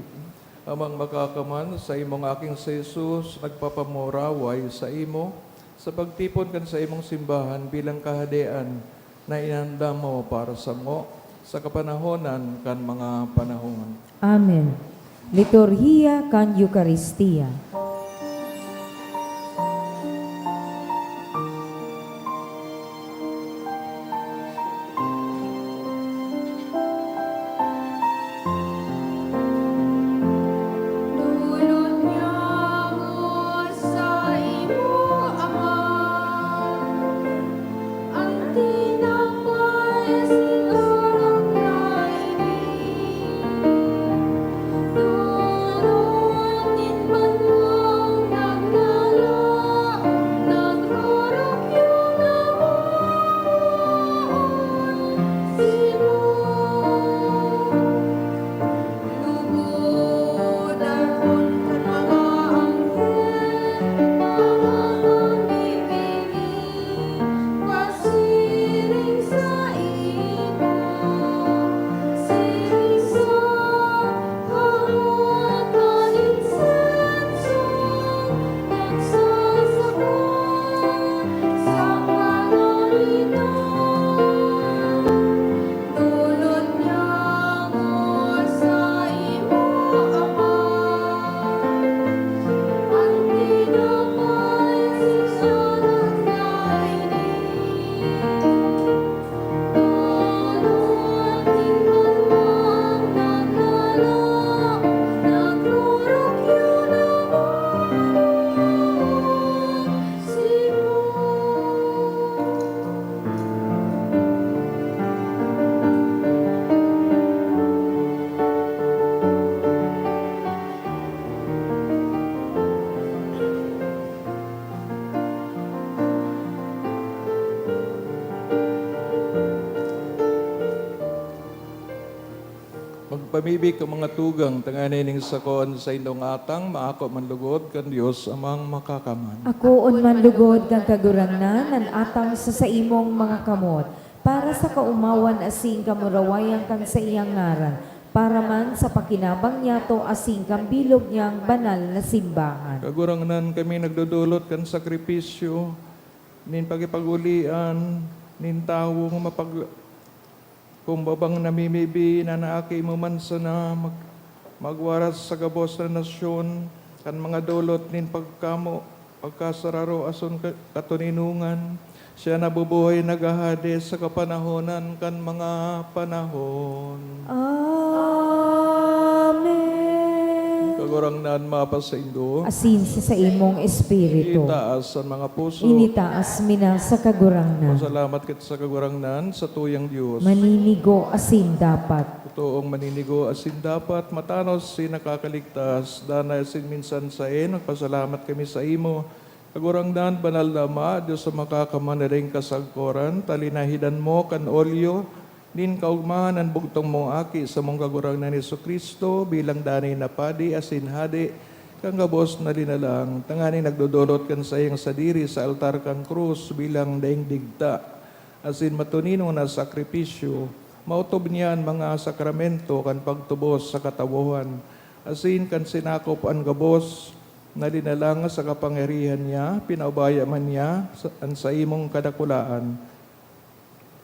Amang makakaman sa imong aking sa Jesus, nagpapamuraway sa imo, sa pagtipon kan sa imong simbahan bilang kahadean na inanda mo para sa mo, sa kapanahonan kan mga panahon. Amen. Liturhiya kan Eucharistia. Dulot niya mo sa imo, Ama, ang tinapay sinarang na Dulotin man mong naglalaong, nagrorokyo naman simo. Lugod akon kan mga anghel, mga mamimili, pasiring sa imo. Siring sa hawatan insenso, nagsasakot sa kalamitan. Dulot niya mo sa imo, Ama, ang tinapay sinarang na Dulotin man mong naglalaong, nagrorokyo naman simo. Magpamibig ang mga tugang, tanganin sakon sa indong atang, maako manlugod kan Diyos amang makakaman. Ako on man lugod kang kagurangnan, nan atang sa imong mga kamot. para sa kaumawan asing kamurawayan kang sa iyang ngaran, para man sa pakinabang niya to asing kang bilog niyang banal na simbahan. Kagurangnan kami nagdudulot kan sakripisyo, nin pagipagulian, nin tawong kumbabang namimibi na naaki mo man sana magwaras sa gabos na nasyon, kan mga dulot nin pagkasararo ason katuninungan, siya nabubuhay nagahade sa kapanahonan kan mga panahon. Amen. Kagurangnan mapa sa Indo, Asin sa imong espiritu. itaas ang mga puso. Initaas mina sa kagurangnan. Pasalamat kita sa kagurangnan sa tuyang Diyos. Maninigo asin dapat. Totoong maninigo asin dapat matanos si nakakaligtas. Danay asin minsan sa nagpasalamat kami sa imo. Kagurangnan banal na Ama, Diyos sa makakamanaring kasagkoran, talinahidan mo kan olyo, nin kaugmahan ang bugtong mong aki sa mong kagurangnan ni Jesucristo bilang danay na padi asin hadi kang gabos na linalang. Tangani nagdudulot kan sa iyang sadiri sa altar kang krus bilang daing digta asin matunino na sakripisyo. Mautob niyan mga sakramento kan pagtubos sa katawuhan asin kan sinakop ang gabos na linalang sa kapangyarihan niya, pinaubaya man niya sa imong kadakulaan.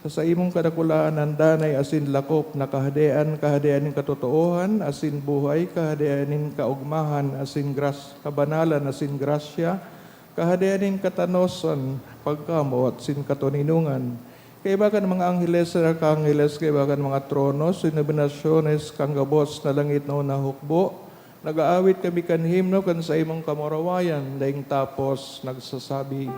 Sa imong kadakulaan ang danay asin lakop na kahadean nin katotoohan, asin buhay, kahadean nin kaugmahan, asin kabanalan, asin grasya, kahadean nin katanosan, pagkamot, asin katuninungan. Kaya bagan mga angheles na kaangheles, kaya bagan mga tronos, sinabinasyones, kanggabos na langit na unahukbo, nag-aawit kami kan himno kan sa imong kamurawayan, daing tapos nagsasabi,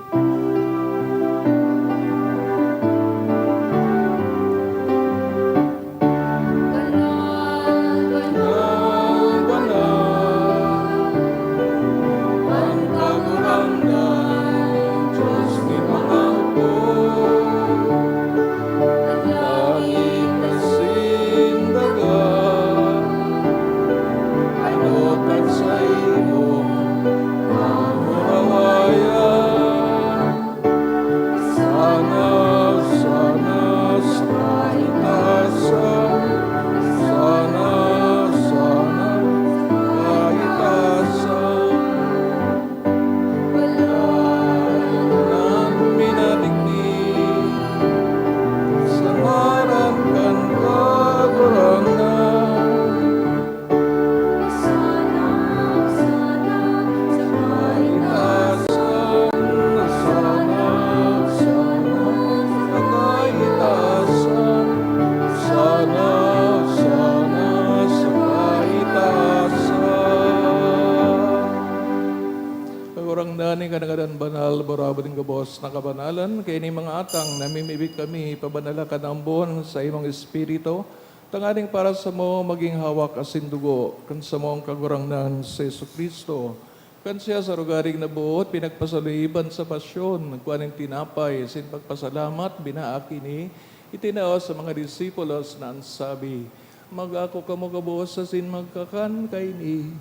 kadagadan banal, barabading gabos na kabanalan, kaya ni mga atang namimibig kami, pabanala ka ng buwan sa imong espiritu, tanganing para sa mo maging hawak asin dugo, kan sa mo ang kagurangnan sa Jesucristo, kan siya sa rugaring na buot, pinagpasaluiban sa pasyon, nagkuhaning tinapay, asin pagpasalamat, binaaki ni, itinao sa mga disipulos na ansabi, mag-ako ka mo gabos asin magkakan kay ni,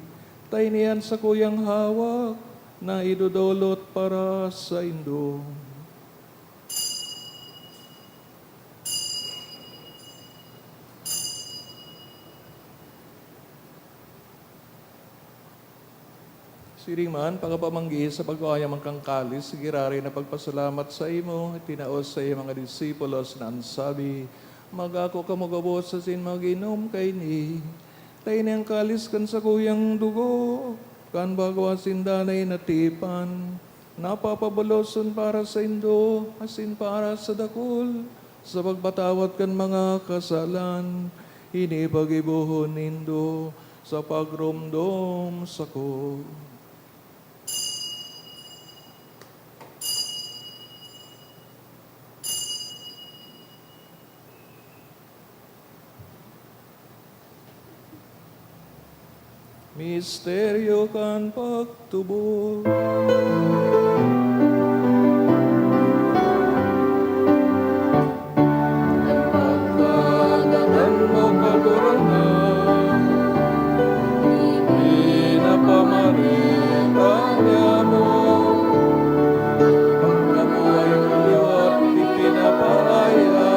tayo niyan sa kuyang hawak, na idudulot para sa Indo. Siring man, pagkapamanggi sa pagkakaya man kang kalis, sigirari na pagpasalamat sa imo, tinaos sa iyo mga disipulos na ansabi, mag-ako ka magabos sa sin mag-inom kay ni, tayo niyang kalis kan sa kuyang dugo, kan bagawa sindanay na tipan, napapabaloson para sa Indo, asin para sa dakul, sa pagbatawat kan mga kasalan, inipagibuhon Indo, sa pagrumdom sa ko. Misteryo kan pagtubo. Pagkagalan mo kagurangnan, pinapamaritang niya mo, pagkabuhay mo liwat, ipinapalaya,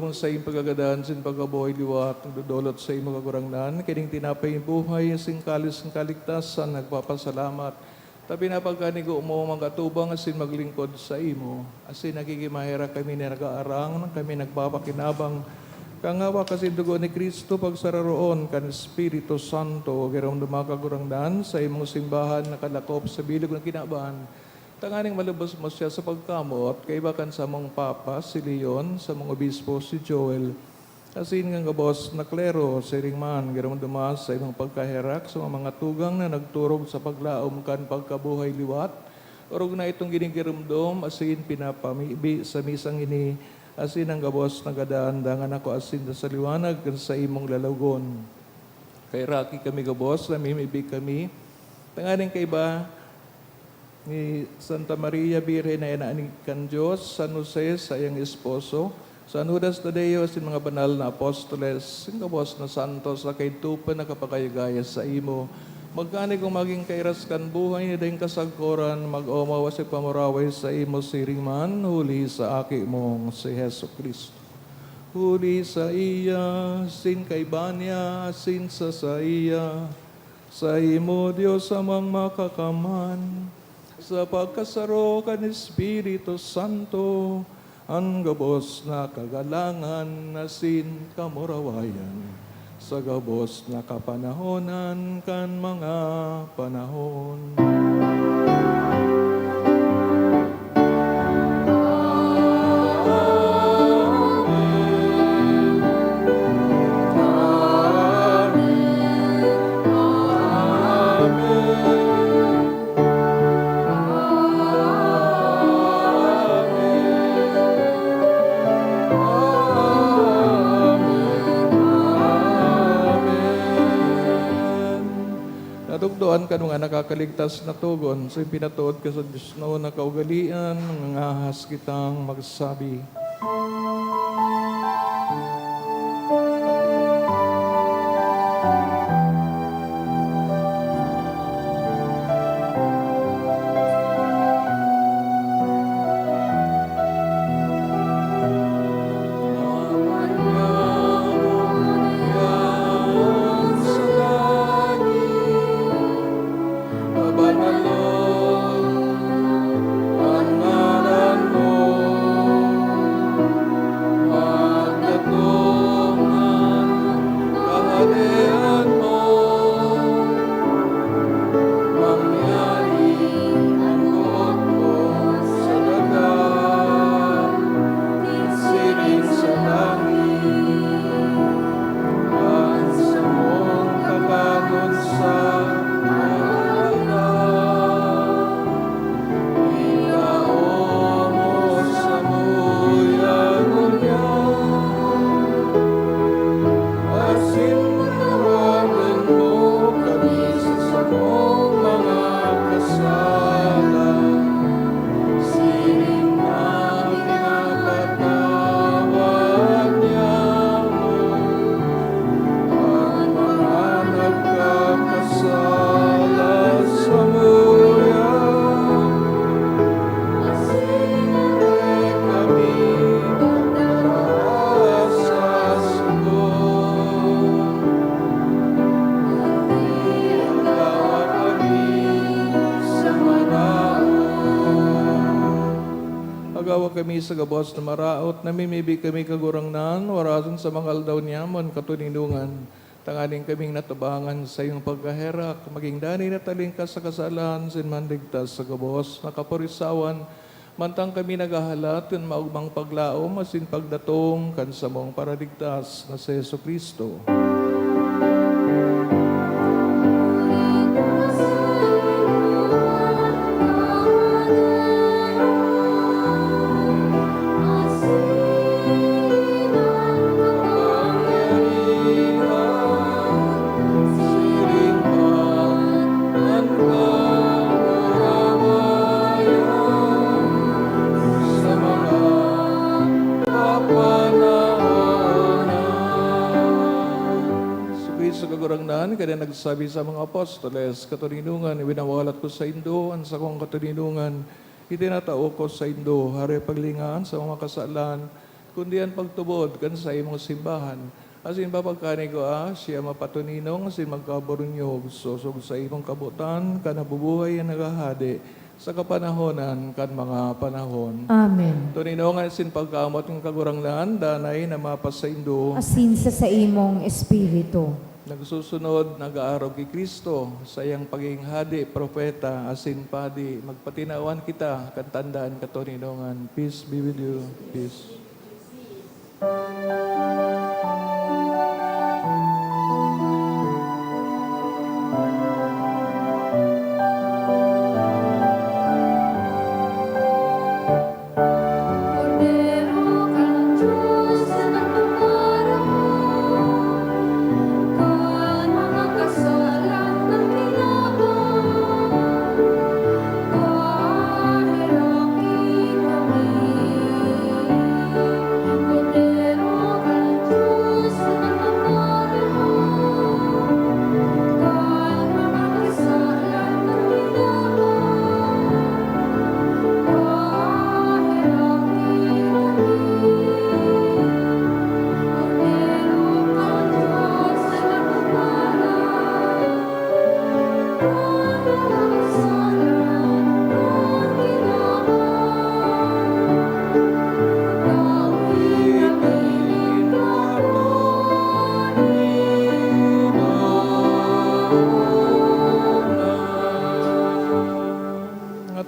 kung sa iyong pagagadahan sin pagkabuhay liwat, ang dudulot sa iyong magagurangnan, kining tinapay yung buhay, sing kalis ng kaligtasan, nagpapasalamat. Tabi na pagkanigo mo, magkatubang asin maglingkod sa imo, asin nagkikimahira kami na nag-aarang, kami nagpapakinabang, kangawa kasi dugo ni Kristo pagsararoon, kan Espiritu Santo, gerong dumakagurangnan sa imong simbahan, nakalakop sa bilog ng kinabahan, tanganing malubos mo siya sa pagkamot, kaibakan sa mong Papa, si Leon, sa mong Obispo, si Joel, asin nga gabos na klero, si Ringman, gerong dumas sa imong pagkaherak, sa mga tugang na nagturog sa paglaom kan pagkabuhay liwat, orog na itong ginigirumdom, asin pinapamibi sa misang ini, asin ang gabos na gadaan, dangan ako asin sa liwanag, kan sa imong lalagon. Kay Raki kami gabos, namimibig kami, tanganing kaiba, ni Santa Maria Virgen na inaanig kan Diyos, San Jose sa iyang esposo, San Judas Tadeo, sin mga banal na apostoles, sin kabos na santos, sa kay tupa na kapagayagaya sa imo, magkani kung maging kairas kan buhay ni dayong kasagkoran, mag-omawa si pamuraway sa imo siringman, huli sa aki mong si Heso Kristo. Huli sa iya, sin kay Banya, sin sa iya, sa imo Diyos amang makakaman, sa pagkasaro kan Espiritu Santo, ang gabos na kagalangan na sin kamurawayan, sa gabos na kapanahonan kan mga panahon. Nadugdoan ka nga nakakaligtas na tugon, so pinatuod ka sa Diyos no, na kaugalian, ngahas kitang magsabi. Agawa kami sa gabos na maraot, namimibi kami kagurangnan, warasan sa mga aldaw niyamon, katuninungan. Tanganing kaming natabangan sa iyong pagkaherak, maging dani na taling ka sa kasalan, sinmandigtas sa gabos, nakapurisawan, mantang kami nagahalat, yun maugmang paglaom, asin pagdatong, kansamong paradigtas na si Yesu Kristo. Kaya nagsabi sa mga apostoles, katuninungan, ibinawalat ko sa Indo, ang sa kong katuninungan, itinatao ko sa Indo, hari paglingaan sa mga kasalan, kundi ang pagtubod kan sa imong simbahan. Asin papagkani ko siya mapatuninong, asin magkabarunyog, susog sa imong kabutan, kanabubuhay ang nagahadi, sa kapanahonan kan mga panahon. Amen. Tuninongan sin pagkamot ng kaguranglan, danay na mapasaindo, Asin sa imong espiritu. nagsusunod, nag-aaraw kay Kristo, sa iyang pagiging hadi, propeta, asin padi, magpatinawan kita, kantandaan katuninongan. Peace be with you. Peace. Cordero kang Diyos na nagpaparamo, kan mga kasalan ng kinabang, kaheraki kami. Cordero kang Diyos na nagpaparamo, kan mga kasalan ng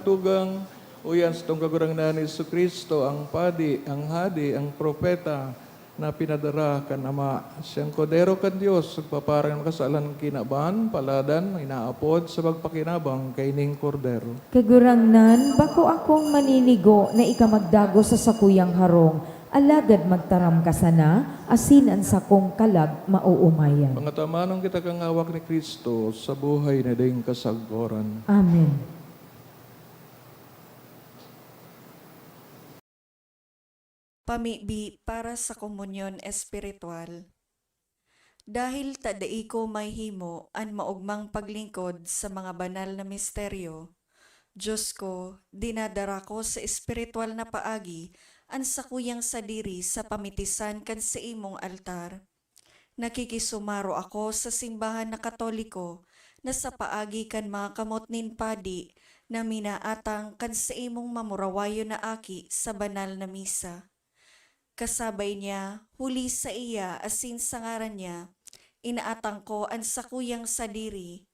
Tugang uyan sa itong kagurangnan ni Jesu Kristo, ang padi, ang hadi, ang propeta na pinadara kan Ama. Siyang kodero kan Diyos, magpaparang kasalan kinaban, paladan, inaapod sa pagpakinabang kay ning kordero. Kagurangnan, bako akong maninigo na ikamagdago sa sakuyang harong, alagad magtaram ka sana, asin ang sakong kalag mauumayan. Mga tamanong kita kang hawak ni Kristo sa buhay na ding kasaggoran. Amen. Pamibi para sa komunyon espiritual. Dahil tadai ko may himo an maugmang paglingkod sa mga banal na misteryo, Diyos ko, dinadara ko sa espiritual na paagi an sakuyang sadiri sa pamitisan kan sa imong altar. Nakikisumaro ako sa simbahan na Katoliko na sa paagi kan mga kamot nin padi na minaatang kan sa imong mamurawayo na aki sa banal na misa. Kasabay niya, huli sa iya asin sa ngaran niya, inaatang ko ang sakuyang sadiri.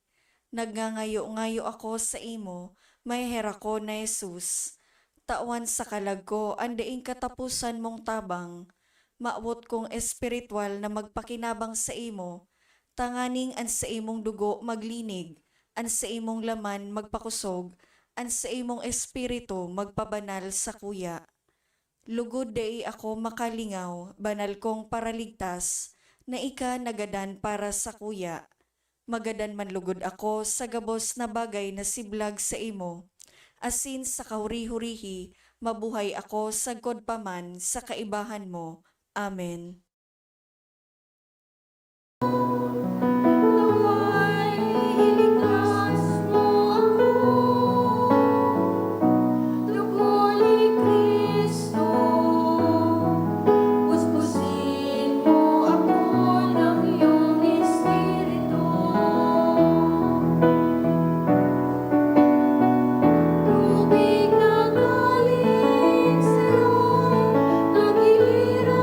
Nagngangayo-ngayo ako sa imo, may hera ko na Jesus. Tawan sa kalag ko, ang daing katapusan mong tabang. Maawot kong espiritual na magpakinabang sa imo, tanganing an sa imong dugo maglinig, an sa imong laman magpakusog, an sa imong espiritu magpabanal sa kuya. Lugod day ako makalingaw, banal kong paraligtas, na ika nagadan para sa kuya. Magadan man lugod ako sa gabos na bagay na siblag sa imo. Asin sa kahuri-hurihi, mabuhay ako sa godpaman sa kaibahan mo. Amen. Naway iligtas mo ako, dugo ni Kristo. Busbusin mo ako ng iyong espiritu. Tubig na galing sa'yo, naghihirap.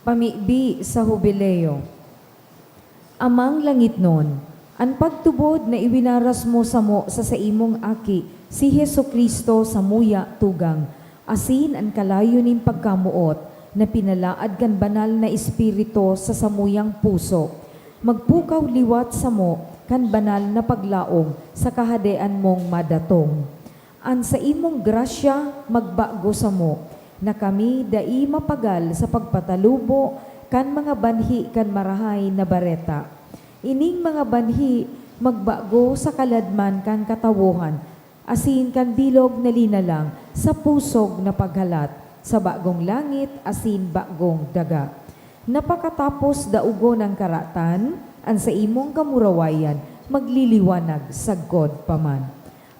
Pamibi sa Hubileo. Amang langit nun, ang pagtubod na iwinaras mo sa imong aki, si Heso Kristo sa muya tugang, asin ang kalayo nin pagkamuot, na pinalaad kan banal na espiritu sa samuyang puso. Magpukaw liwat sa mo, kan banal na paglaong sa kahadean mong madatong. An sa imong grasya magbago sa mo, na kami dai mapagal sa pagpatalubo, kan mga banhi kan marahay na bareta. Ining mga banhi magbago sa kaladman kan katawuhan, asin kan bilog na linalang sa pusog na paghalat, sa bagong langit asin bagong daga. Napakatapos daugo ng karatan, an sa imong kamurawayan magliliwanag sagkod paman.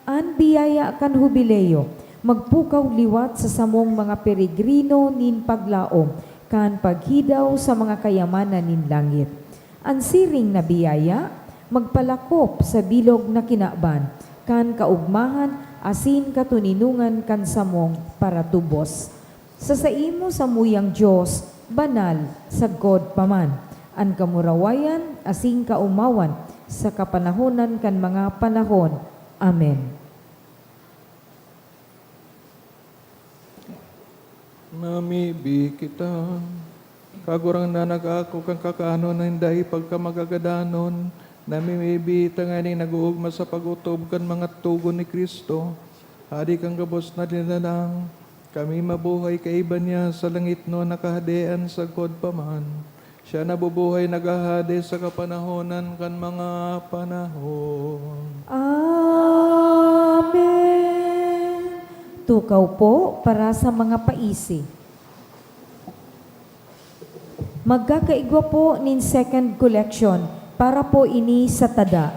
An biyaya kan Hubileo, magpukaw liwat sa samong mga peregrino nin paglaom, kan paghidaw sa mga kayamanan nin langit. Ang siring na biyaya, magpalakop sa bilog na kinaban, kan kaugmahan, asin katuninungan kan samong paratubos. Sa saimo sa muyang Diyos, banal, sagkod paman, ang kamurawayan, asin kaumawan, sa kapanahonan kan mga panahon. Amen. Mamibi kita, kagurang na nag-ako kang kakaano na hindi pagkamagagadanon, namimibi tanganing nag-uugma sa pagutob kan mga tugon ni Kristo, hadi kang gabos na dinalang, kami mabuhay kaiba niya sa langit no nakahadean sa God paman. Siya nabubuhay nagahade sa kapanahonan kan mga panahon. Amen. Tukaw po para sa mga paisi. Magkakaigwa po nin second collection para po ini sa tada.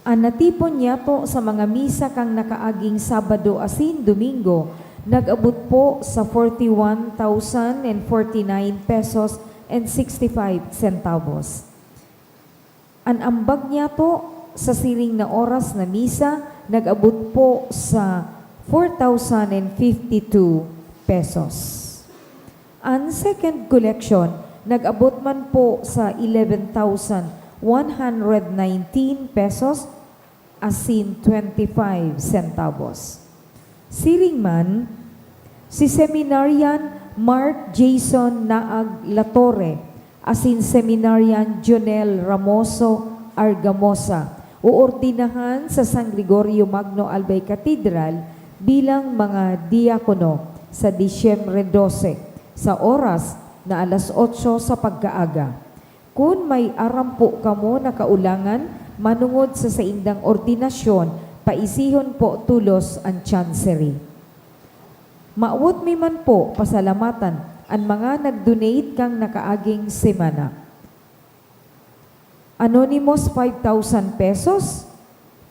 Ang natipon niya po sa mga misa kang nakaaging Sabado asin Domingo, nag-abot po sa 41,049 pesos and 65 centavos. Ang ambag niya po sa siring na oras na misa, nag-abot po sa 4,052 pesos. Ang second collection, nag-abot man po sa 11,119 pesos asin 25 centavos. Siring man, si Seminarian Mark Jason Naag Latore asin Seminarian Jonel Ramoso Argamosa uordinahan sa San Gregorio Magno Albay Cathedral bilang mga diakono sa Disyembre 12 sa oras na alas 8 sa pagkaaga. Kung may arampo kamo na kaulangan manungod sa saindang ordinasyon, paisihon po tulos ang chancery. Maawot mi man po pasalamatan ang mga nag-donate kang nakaaging semana. Anonymous 5,000 pesos,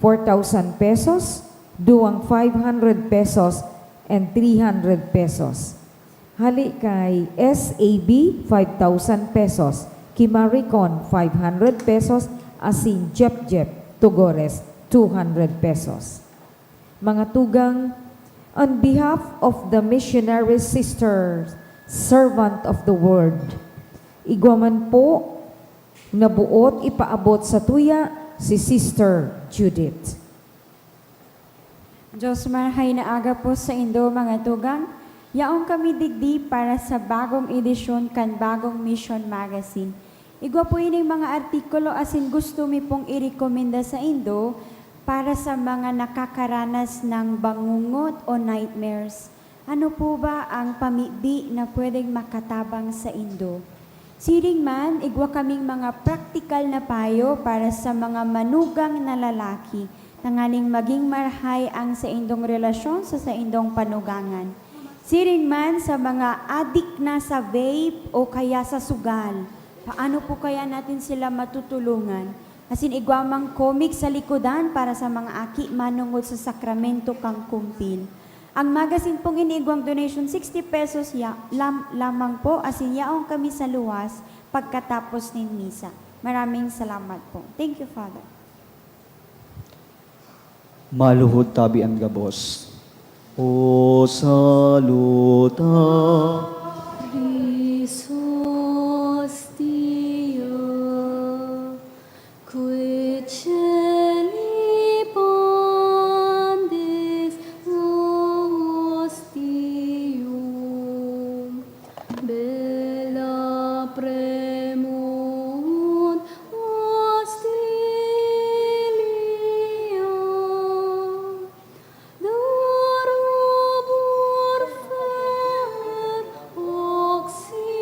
4,000 pesos, duwang 500 pesos, and 300 pesos. Hali kay SAB 5,000 pesos, Kimaricon 500 pesos, asin Jep Tugores 200 pesos. Mga tugang, on behalf of the missionary sisters, servant of the word, igwaman po nabuot ipaabot sa tuya si Sister Judith. Diyos marhay na aga po sa Indo mga tugang. Yaong kami digdi para sa bagong edisyon kan bagong mission magazine. Igwa po ining mga artikulo asin gusto mi pong irekomenda sa Indo para sa mga nakakaranas ng bangungot o nightmares. Ano po ba ang pamibi na pwedeng makatabang sa Indo? Siring man, igwa kaming mga praktikal na payo para sa mga manugang na lalaki tanganing maging marhay ang sa indong relasyon sa indong panugangan. Siring man sa mga adik na sa vape o kaya sa sugal, paano po kaya natin sila matutulungan? Asin igwamang comic sa likodan para sa mga aki manungod sa sakramento kang kumpil. Ang magazine pong iniigwang donation 60 pesos lamang po asin yaong kami sa luwas pagkatapos ng misa. Maraming salamat po. Thank you, Father. Maluhod tabi ang gabos. O saluta, Cristo celi pandis ostium, bella premunt ostilia, darubur fer auxilium,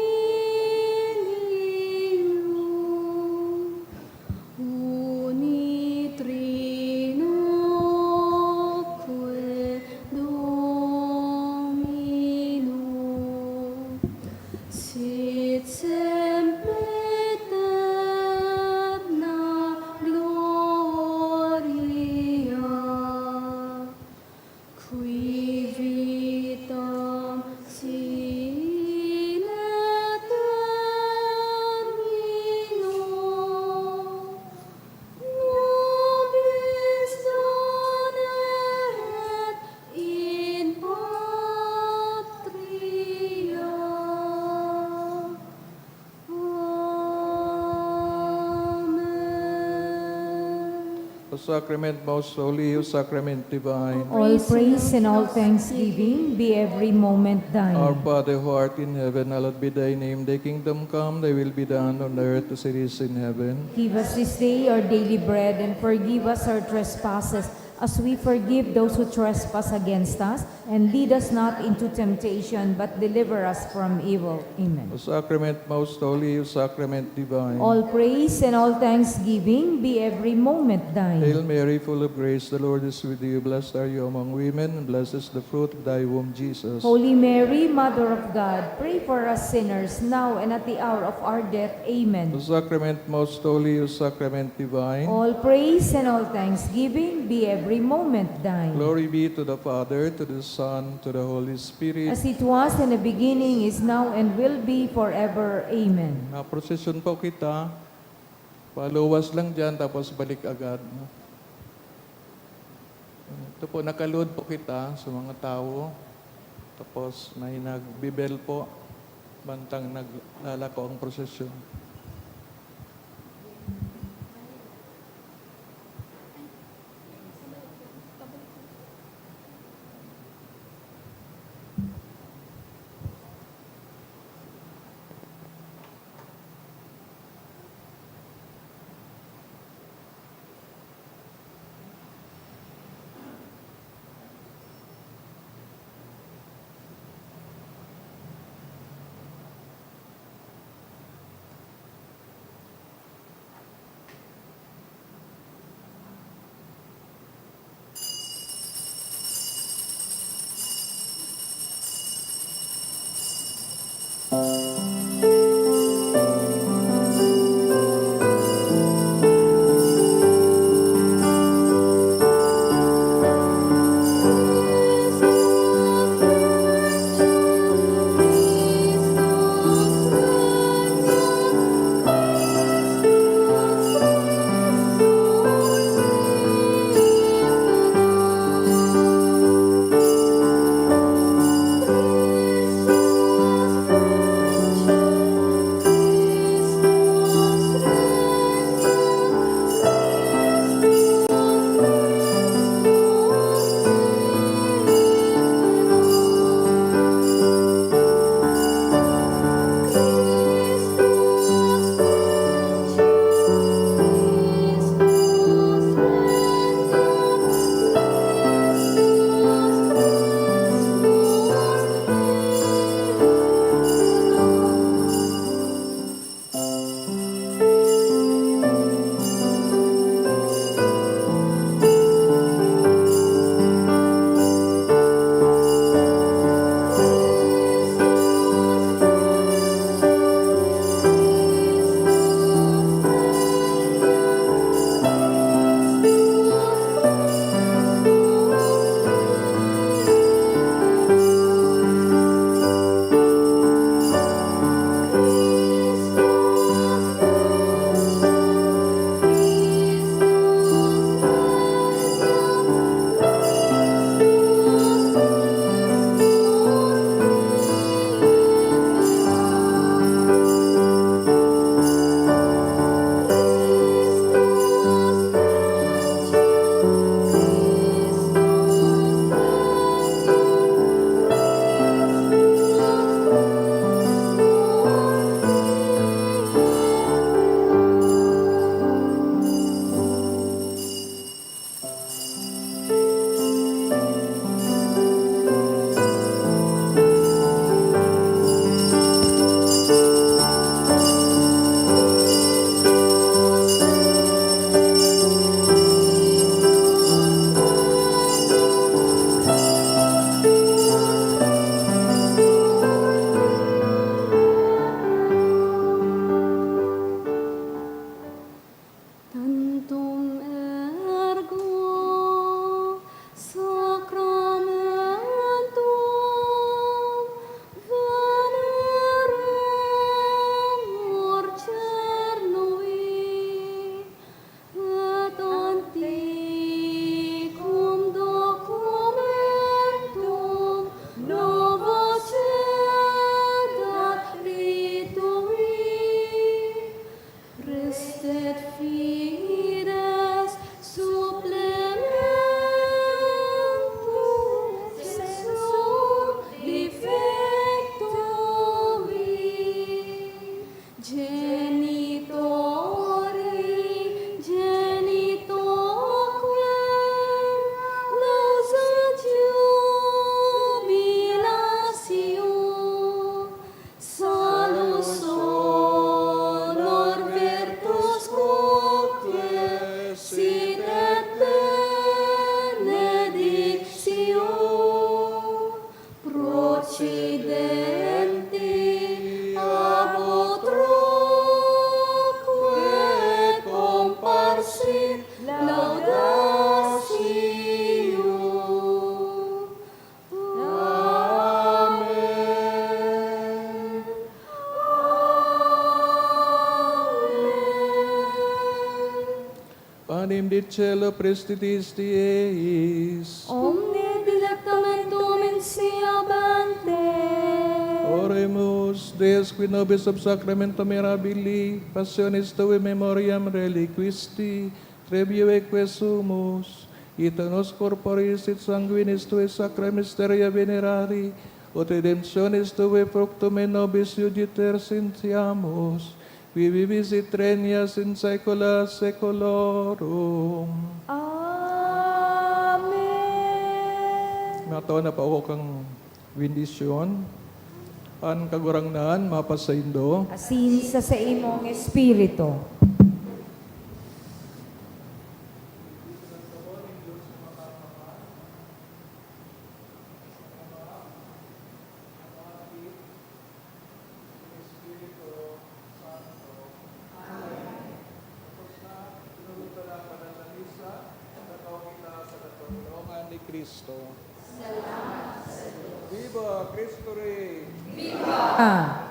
unitrinoque Domino, sit semper eterna gloria, qui vitam sine termino, nobis donet in patria. Amen. O Sacrament most holy, O Sacrament divine. All praise and all thanksgiving be every moment thine. Our Father who art in heaven, hallowed be thy name. Thy kingdom come, thy will be done on earth as it is in heaven. Give us this day our daily bread, and forgive us our trespasses, as we forgive those who trespass against us. And lead us not into temptation, but deliver us from evil. Amen. O Sacrament most holy, O Sacrament divine. All praise and all thanksgiving be every moment thine. Hail Mary, full of grace, the Lord is with you. Blessed are you among women, and blessed is the fruit of thy womb, Jesus. Holy Mary, Mother of God, pray for us sinners, now and at the hour of our death. O Amen. Sacrament most holy, O Sacrament divine. All praise and all thanksgiving be every moment thine. Glory be to the Father, to the Son, to the Holy Spirit. As it was in the beginning, is now, and will be forever. Amen. Na-procession po kita. Paluwas lang dyan, tapos balik agad. No? Ito po, nakaload po kita sa mga tao. Tapos may nagbibel po. Bantang naglalako ang prosesyon. Estet fides supplementum sensum defectui. Genitori, genitoque, lausa jubilatio, salus honor virtus quoque, sit et benedictio, procidenti ab utroque comparsit laudatio. Amen. Panem de cielo prestitis Dieis. Omne dilectamentum in siabante. Oremus, Deus qui nobis ob sacramento mirabili, passionis tui memoriam reliquisti, trebiueque sumus, ita nos corporis et sanguinis tui sacra mysteria venerari, ut redemptionis tui fructum in nobis iuditer sentiamus, qui vivis et regnas in saecula saeculorum. Amen. Mataw na pa ako kang bendisyon. An kagurangnan, mapasaindo. Asin sa imong espiritu. Ni Cristo. Viva Cristo Rey! Ah.